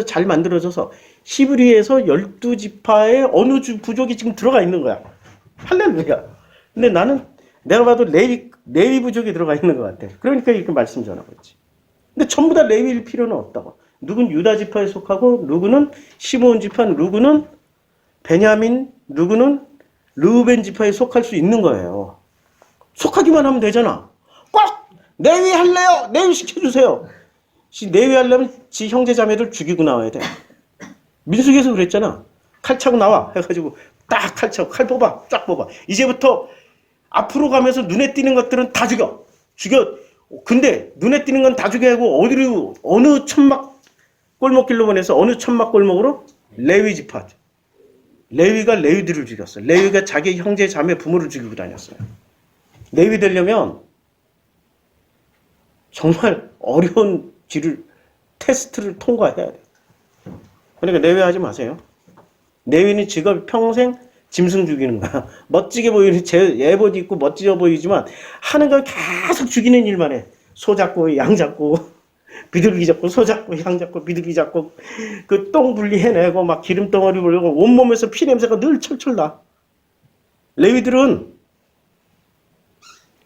잘 만들어져서 히브리에서 12지파의 어느 부족이 지금 들어가 있는 거야. 할렐루야. 근데 나는 내가 봐도 레위 부족이 들어가 있는 것 같아. 그러니까 이렇게 말씀 전하고 있지. 근데 전부 다 레위일 필요는 없다고. 누군 유다 지파에 속하고 누구는 시므온 지파, 누구는 베냐민, 누구는 르우벤 지파에 속할 수 있는 거예요. 속하기만 하면 되잖아. 꼭 레위 할래요. 레위 시켜주세요. 레위 하려면 지 형제 자매들 죽이고 나와야 돼. 민수기에서 그랬잖아. 칼 차고 나와 해가지고 딱 칼 차고 칼 뽑아 쫙 뽑아. 이제부터 앞으로 가면서 눈에 띄는 것들은 다 죽여. 근데 눈에 띄는 건 다 죽여야 하고 어느 천막 골목길로 보내서 어느 천막 골목으로? 레위 지파. 레위가 레위들을 죽였어. 레위가 자기 형제 자매 부모를 죽이고 다녔어요. 레위 되려면 정말 어려운 테스트를 통과해야 돼. 그러니까 레위 하지 마세요. 레위는 직업이 평생 짐승 죽이는 거야. 멋지게 보이는 예봇 입고 멋지어 보이지만 하는 걸 계속 죽이는 일만 해. 소 잡고 양 잡고 비둘기 잡고 소 잡고 양 잡고 비둘기 잡고 그 똥 분리해내고 막 기름 덩어리 불리고 온몸에서 피 냄새가 늘 철철 나.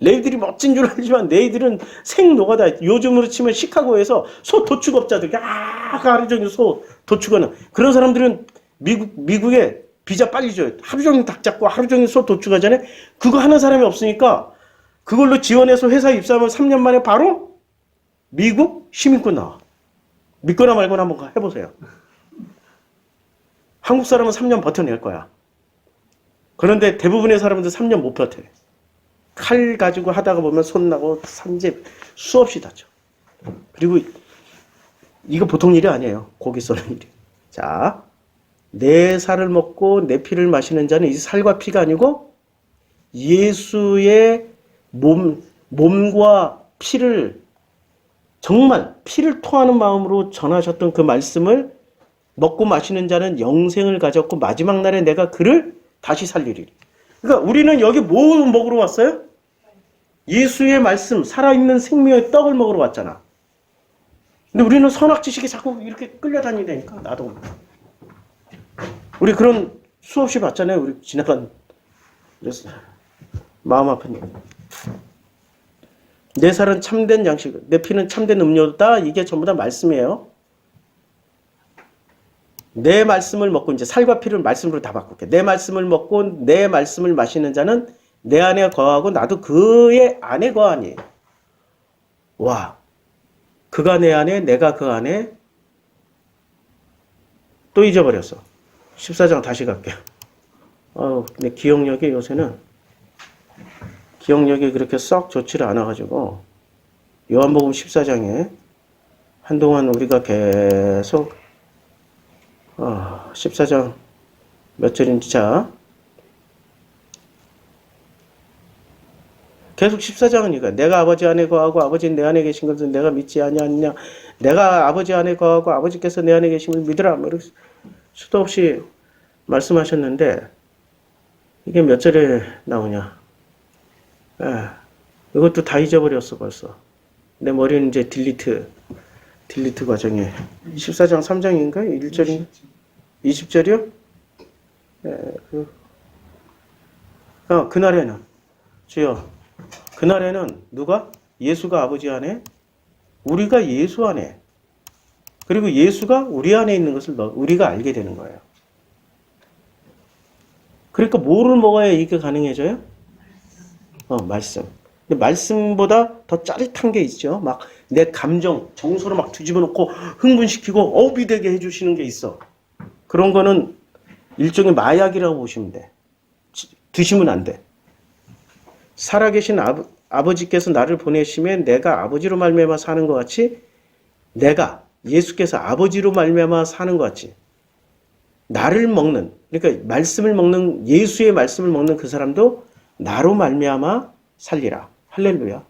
레위들이 멋진 줄 알지만 레위들은 생노가다. 요즘으로 치면 시카고에서 소 도축업자들 하루 종일 소 도축하는 그런 사람들은 미국에 비자 빨리 줘요. 하루 종일 닭 잡고 하루 종일 소 도축하잖아요. 그거 하는 사람이 없으니까 그걸로 지원해서 회사에 입사하면 3년 만에 바로 미국 시민권 나와. 믿거나 말거나 한번 해보세요. 한국 사람은 3년 버텨낼 거야. 그런데 대부분의 사람들 3년 못 버텨. 칼 가지고 하다가 보면 손 나고 산재 수없이 다쳐. 그리고 이거 보통 일이 아니에요. 고기 써는 일이. 자, 내 살을 먹고 내 피를 마시는 자는 이 살과 피가 아니고 예수의 몸과 피를 정말 피를 토하는 마음으로 전하셨던 그 말씀을 먹고 마시는 자는 영생을 가졌고 마지막 날에 내가 그를 다시 살리리라. 그러니까 우리는 여기 뭐 먹으러 왔어요? 예수의 말씀, 살아있는 생명의 떡을 먹으러 왔잖아. 근데 우리는 선악지식에 자꾸 이렇게 끌려다니니까 나도 우리 그런 수없이 봤잖아요. 우리 지나간 그래서 마음 아픈 일. 내 살은 참된 양식, 내 피는 참된 음료다. 이게 전부 다 말씀이에요. 내 말씀을 먹고 이제 살과 피를 말씀으로 다 바꿀게. 내 말씀을 먹고 내 말씀을 마시는 자는 내 안에 거하고 나도 그의 안에 거하니. 와, 그가 내 안에, 내가 그 안에. 또 잊어버렸어. 14장 다시 갈게요. 근데 기억력이 요새는 기억력이 그렇게 썩 좋지를 않아가지고 요한복음 14장에 한동안 우리가 계속 14장 몇 절인지 자 계속 14장은 이거야. 내가 아버지 안에 거하고 아버지는 내 안에 계신 것을 내가 믿지 아니하느냐. 내가 아버지 안에 거하고 아버지께서 내 안에 계심을 믿으라. 수도 없이 말씀하셨는데 이게 몇 절에 나오냐. 이것도 다 잊어버렸어 벌써. 내 머리는 이제 딜리트 과정에 14장 3장인가? 1절인가? 20절이요? 그날에는 주여 그날에는 누가? 예수가 아버지 안에 우리가 예수 안에 그리고 예수가 우리 안에 있는 것을 우리가 알게 되는 거예요. 그러니까 뭐를 먹어야 이게 가능해져요? 말씀. 근데 말씀보다 더 짜릿한 게 있죠. 막 내 감정, 정서로 막 뒤집어 놓고 흥분시키고 업이 되게 해주시는 게 있어. 그런 거는 일종의 마약이라고 보시면 돼. 드시면 안 돼. 살아계신 아버지께서 나를 보내시면 내가 아버지로 말미암아 사는 것 같이 내가 예수께서 아버지로 말미암아 사는 것 같이 나를 먹는 그러니까 말씀을 먹는 예수의 말씀을 먹는 그 사람도 나로 말미암아 살리라. 할렐루야.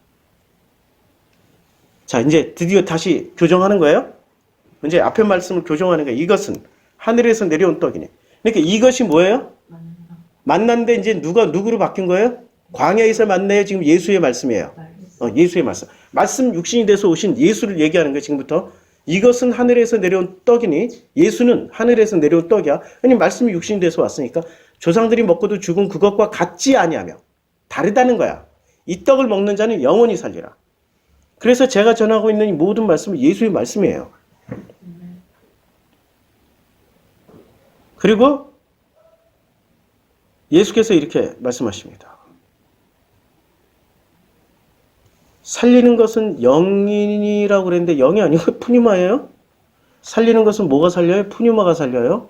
자, 이제 드디어 다시 교정하는 거예요. 이제 앞에 말씀을 교정하는 거예요. 이것은 하늘에서 내려온 떡이네. 그러니까 이것이 뭐예요? 만난데 이제 누구로 바뀐 거예요? 광야에서 만나요. 지금 예수의 말씀이에요. 예수의 말씀. 말씀 육신이 돼서 오신 예수를 얘기하는 거예요. 지금부터. 이것은 하늘에서 내려온 떡이니 예수는 하늘에서 내려온 떡이야. 아니 말씀이 육신이 돼서 왔으니까 조상들이 먹고도 죽은 그것과 같지 아니하며 다르다는 거야. 이 떡을 먹는 자는 영원히 살리라. 그래서 제가 전하고 있는 이 모든 말씀은 예수의 말씀이에요. 그리고 예수께서 이렇게 말씀하십니다. 살리는 것은 영이라고 그랬는데 영이 아니고 푸뉴마예요. 살리는 것은 뭐가 살려요? 푸뉴마가 살려요.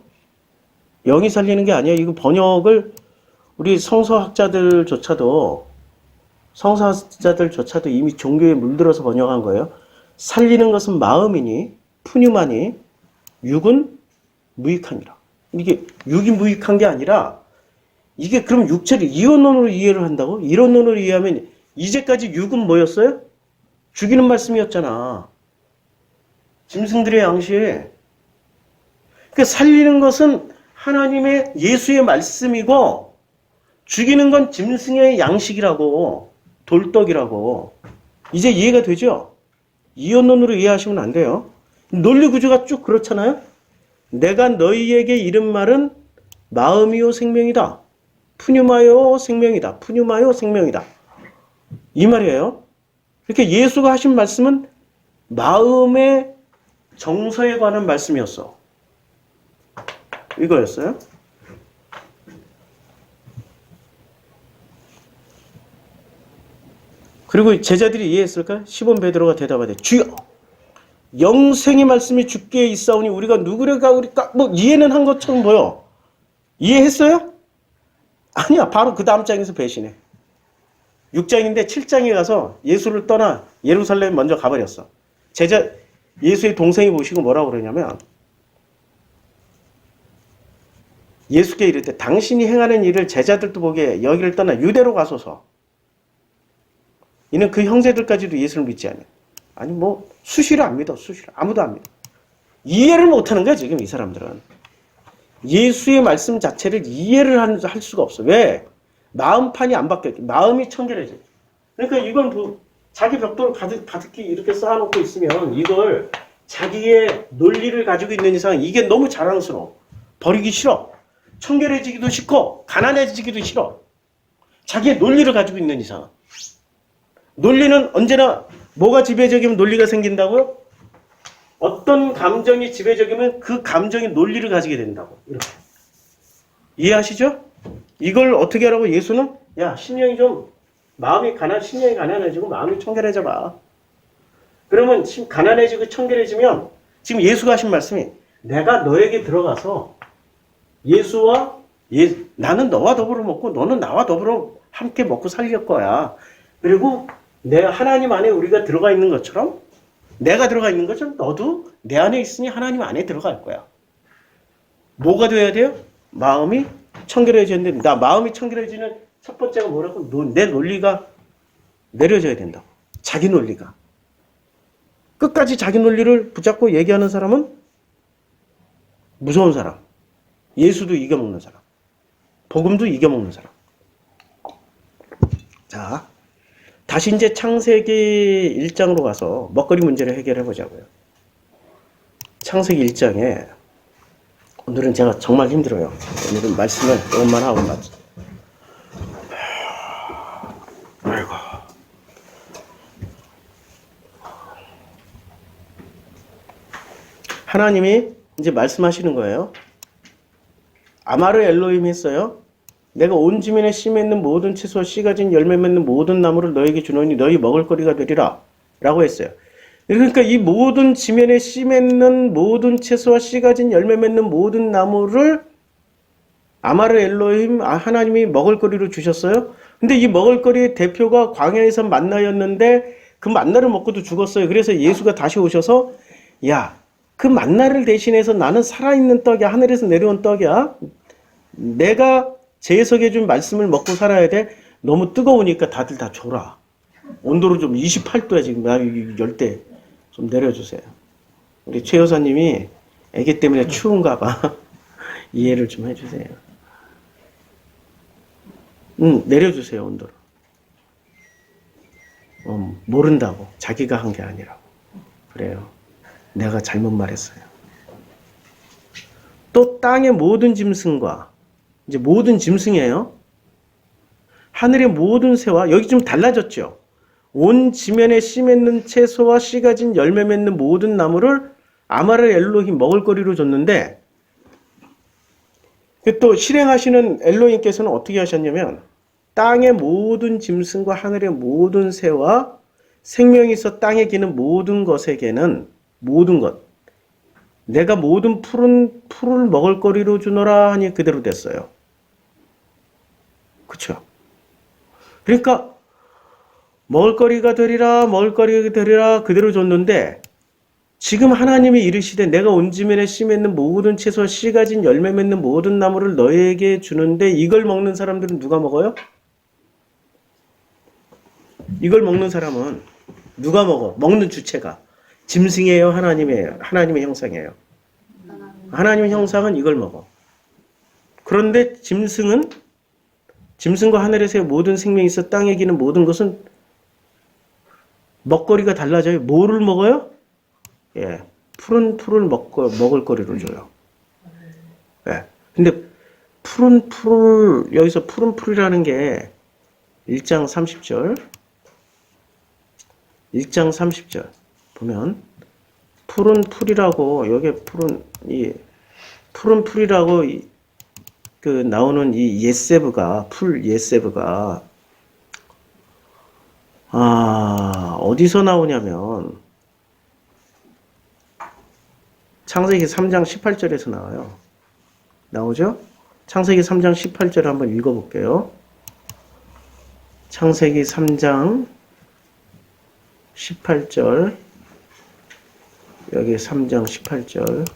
영이 살리는 게 아니에요. 이거 번역을 우리 성서학자들조차도 이미 종교에 물들어서 번역한 거예요. 살리는 것은 마음이니 푸뉴마니 육은 무익하니라. 이게 육이 무익한 게 아니라 이게 그럼 육체를 이원론으로 이해를 한다고? 이론론으로 이해하면 이제까지 육은 뭐였어요? 죽이는 말씀이었잖아. 짐승들의 양식. 그러니까 살리는 것은 하나님의 예수의 말씀이고 죽이는 건 짐승의 양식이라고 돌떡이라고. 이제 이해가 되죠? 이원론으로 이해하시면 안 돼요. 논리 구조가 쭉 그렇잖아요. 내가 너희에게 이른 말은 마음이요 생명이다. 푸뉴마요 생명이다. 푸뉴마요 생명이다. 이 말이에요. 이렇게 예수가 하신 말씀은 마음의 정서에 관한 말씀이었어. 이거였어요. 그리고 제자들이 이해했을까? 시몬 베드로가 대답하되 주여 영생의 말씀이 주께 있사오니 우리가 누구래가 우리가 뭐 이해는 한 것처럼 보여. 이해했어요? 아니야. 바로 그 다음 장에서 배신해. 6장인데 7장에 가서 예수를 떠나 예루살렘 먼저 가버렸어. 예수의 동생이 보시고 뭐라고 그러냐면 예수께 이르되 당신이 행하는 일을 제자들도 보게 여기를 떠나 유대로 가소서. 이는 그 형제들까지도 예수를 믿지 않아요. 아니 뭐 수시로 안 믿어. 수시로 아무도 안 믿어. 이해를 못하는 거야 지금 이 사람들은. 예수의 말씀 자체를 이해를 할 수가 없어. 왜? 마음판이 안 바뀌었기. 마음이 청결해져. 그러니까 이건 자기 벽돌을 가득히 이렇게 쌓아놓고 있으면 이걸 자기의 논리를 가지고 있는 이상 이게 너무 자랑스러워. 버리기 싫어. 청결해지기도 싫고 가난해지기도 싫어. 자기의 논리를 가지고 있는 이상. 논리는 언제나 뭐가 지배적이면 논리가 생긴다고요? 어떤 감정이 지배적이면 그 감정이 논리를 가지게 된다고. 이렇게. 이해하시죠? 이걸 어떻게 하라고 예수는? 야, 심령이 가난해지고 마음이 청결해져 봐. 그러면 지금 가난해지고 청결해지면 지금 예수가 하신 말씀이 내가 너에게 들어가서 나는 너와 더불어 먹고 너는 나와 더불어 함께 먹고 살릴 거야. 그리고 내 하나님 안에 우리가 들어가 있는 것처럼 내가 들어가 있는 것처럼 너도 내 안에 있으니 하나님 안에 들어갈 거야. 뭐가 돼야 돼요? 마음이 청결해져야 된다. 마음이 청결해지는 첫 번째가 뭐라고? 내 논리가 내려져야 된다. 자기 논리가. 끝까지 자기 논리를 붙잡고 얘기하는 사람은 무서운 사람. 예수도 이겨먹는 사람. 복음도 이겨먹는 사람. 자, 다시 이제 창세기 1장으로 가서 먹거리 문제를 해결해 보자고요. 창세기 1장에 오늘은 제가 정말 힘들어요. 오늘은 말씀을 조금만 하고 맞죠. 아이고. 하나님이 이제 말씀하시는 거예요. 아마르 엘로힘 했어요. 내가 온 지면에 씨 맺는 모든 채소와 씨 가진 열매 맺는 모든 나무를 너에게 주노니 너희 먹을 거리가 되리라 라고 했어요. 그러니까 이 모든 지면에 씨 맺는 모든 채소와 씨 가진 열매 맺는 모든 나무를 아마르 엘로힘 하나님이 먹을 거리로 주셨어요. 근데 이 먹을 거리의 대표가 광야에서 만나였는데 그 만나를 먹고도 죽었어요. 그래서 예수가 다시 오셔서 야, 그 만나를 대신해서 나는 살아있는 떡이야. 하늘에서 내려온 떡이야. 내가 제석해 준 말씀을 먹고 살아야 돼. 너무 뜨거우니까 다들 다 줘라. 온도로 좀 28도야 지금. 열대 좀 내려주세요. 우리 최 여사님이 애기 때문에 추운가 봐. 이해를 좀 해주세요. 내려주세요 온도를. 모른다고. 자기가 한 게 아니라고. 그래요. 내가 잘못 말했어요. 또 땅의 모든 짐승과 이제 모든 짐승이에요. 하늘의 모든 새와 여기 좀 달라졌죠. 온 지면에 씨 맺는 채소와 씨 가진 열매 맺는 모든 나무를 아마르 엘로힘 먹을 거리로 줬는데 또 실행하시는 엘로힘께서는 어떻게 하셨냐면 땅의 모든 짐승과 하늘의 모든 새와 생명이 있어 땅에 기는 모든 것에게는 모든 것 내가 모든 풀을 먹을 거리로 주노라 하니 그대로 됐어요. 그쵸? 그러니까 먹을거리가 되리라 먹을거리가 되리라 그대로 줬는데 지금 하나님이 이르시되 내가 온 지면에 씨 맺는 모든 채소와 씨 가진 열매 맺는 모든 나무를 너에게 주는데 이걸 먹는 사람들은 누가 먹어요? 이걸 먹는 사람은 누가 먹어? 먹는 주체가 짐승이에요? 하나님이에요? 하나님의 형상이에요? 하나님의 형상은 이걸 먹어. 그런데 짐승과 하늘에서의 모든 생명이 있어 땅에 기는 모든 것은 먹거리가 달라져요. 뭐를 먹어요? 예, 푸른 풀을 먹을 거리로 줘요. 예. 근데 푸른 풀, 여기서 푸른 풀이라는 게 1장 30절. 1장 30절. 보면, 푸른 풀이라고, 여기에 푸른 풀이라고 나오는 이 예세브가, 어디서 나오냐면, 창세기 3장 18절에서 나와요. 나오죠? 창세기 3장 18절 한번 읽어볼게요. 창세기 3장 18절 여기 3장 18절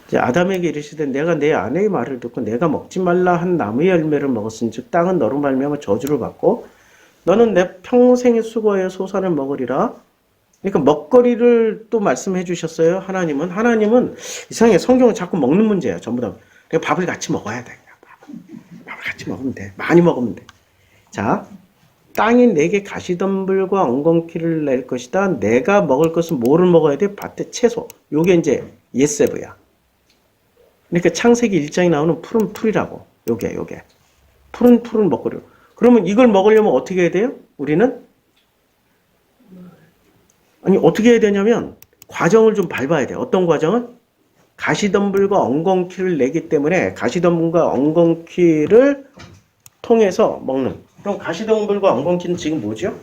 이제 아담에게 이르시되 내가 내 아내의 말을 듣고 내가 먹지 말라 한 나무의 열매를 먹었은즉 땅은 너로 말미암아 저주를 받고 너는 내 평생의 수고에 소산을 먹으리라. 그러니까 먹거리를 또 말씀해 주셨어요. 하나님은 이상하게 성경은 자꾸 먹는 문제예요. 전부 다. 그러니까 밥을 같이 먹어야 돼. 밥을 같이 먹으면 돼. 많이 먹으면 돼. 자, 땅이 내게 가시덤불과 엉겅퀴를 낼 것이다. 내가 먹을 것은 뭐를 먹어야 돼? 밭의 채소. 요게 이제 예세브야. 그러니까 창세기 1장에 나오는 푸른 풀이라고. 요게. 푸른 먹거리. 그러면 이걸 먹으려면 어떻게 해야 돼요? 우리는? 아니, 어떻게 해야 되냐면, 과정을 좀 밟아야 돼요. 어떤 과정은? 가시덤불과 엉겅퀴를 내기 때문에 가시덤불과 엉겅퀴를 통해서 먹는. 그럼 가시덤불과 엉겅퀴는 지금 뭐죠?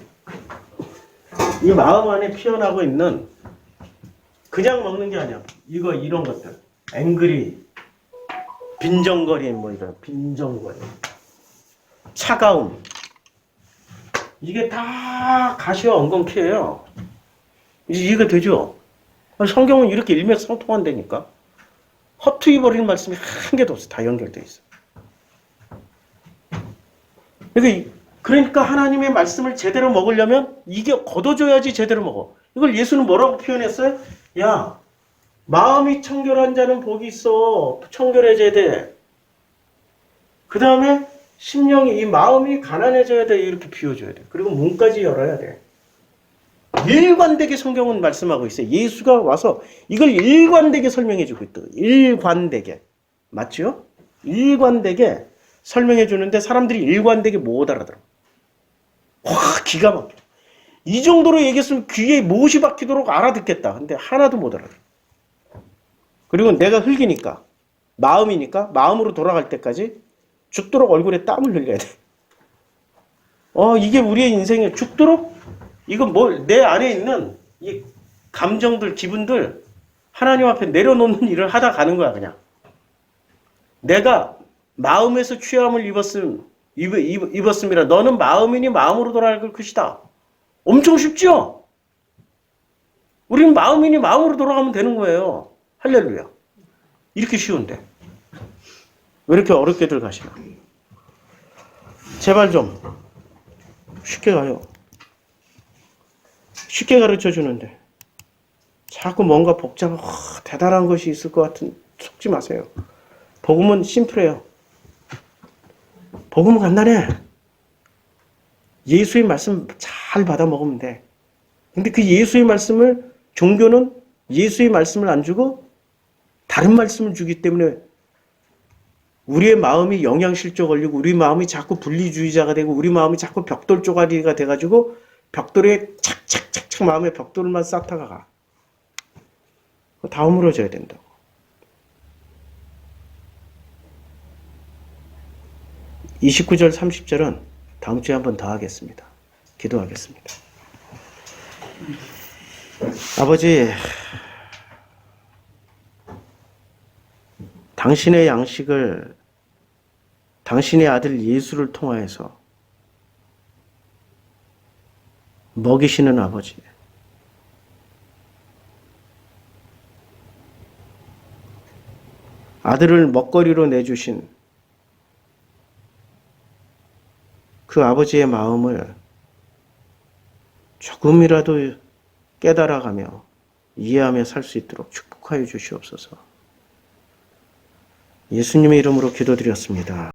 이 마음 안에 피어나고 있는 그냥 먹는 게 아니야. 이런 것들. 앵그리, 빈정거림, 뭐 이런 빈정거림, 차가움. 이게 다 가시와 엉겅퀴예요. 이해가 되죠? 성경은 이렇게 일맥상통한다니까. 허투이 버리는 말씀이 한 개도 없어. 다 연결돼 있어. 그러니까 하나님의 말씀을 제대로 먹으려면 이게 걷어줘야지 제대로 먹어. 이걸 예수는 뭐라고 표현했어요? 야, 마음이 청결한 자는 복이 있어. 청결해져야 돼. 그 다음에 심령이, 이 마음이 가난해져야 돼. 이렇게 비워줘야 돼. 그리고 문까지 열어야 돼. 일관되게 성경은 말씀하고 있어요. 예수가 와서 이걸 일관되게 설명해 주고 있다. 일관되게. 맞죠? 일관되게 설명해 주는데 사람들이 일관되게 못 알아들어. 와, 기가 막혀. 이 정도로 얘기했으면 귀에 못이 박히도록 알아듣겠다. 근데 하나도 못 알아들어. 그리고 내가 흙이니까, 마음이니까, 마음으로 돌아갈 때까지 죽도록 얼굴에 땀을 흘려야 돼. 이게 우리의 인생에 죽도록, 이건 내 안에 있는 이 감정들, 기분들, 하나님 앞에 내려놓는 일을 하다 가는 거야, 그냥. 내가 마음에서 취함을 입었음이라 너는 마음이니 마음으로 돌아갈 것이다. 엄청 쉽죠? 우리는 마음이니 마음으로 돌아가면 되는 거예요. 할렐루야. 이렇게 쉬운데. 왜 이렇게 어렵게들 가시나? 제발 좀 쉽게 가요. 쉽게 가르쳐 주는데 자꾸 뭔가 복잡한 대단한 것이 있을 것 같은 속지 마세요. 복음은 심플해요. 복음은 간단해. 예수의 말씀 잘 받아 먹으면 돼. 근데 그 예수의 말씀을, 종교는 예수의 말씀을 안 주고 다른 말씀을 주기 때문에 우리의 마음이 영양실조 걸리고 우리 마음이 자꾸 분리주의자가 되고 우리 마음이 자꾸 벽돌 쪼가리가 돼가지고 벽돌에 착착착착 마음의 벽돌만 쌓다가 가. 다 허물어져야 된다고. 이 29절 30절은 다음 주에 한 번 더 하겠습니다. 기도하겠습니다. 아버지, 당신의 양식을 당신의 아들 예수를 통하여서 먹이시는 아버지, 아들을 먹거리로 내주신 그 아버지의 마음을 조금이라도 깨달아가며 이해하며 살 수 있도록 축복하여 주시옵소서. 예수님의 이름으로 기도드렸습니다.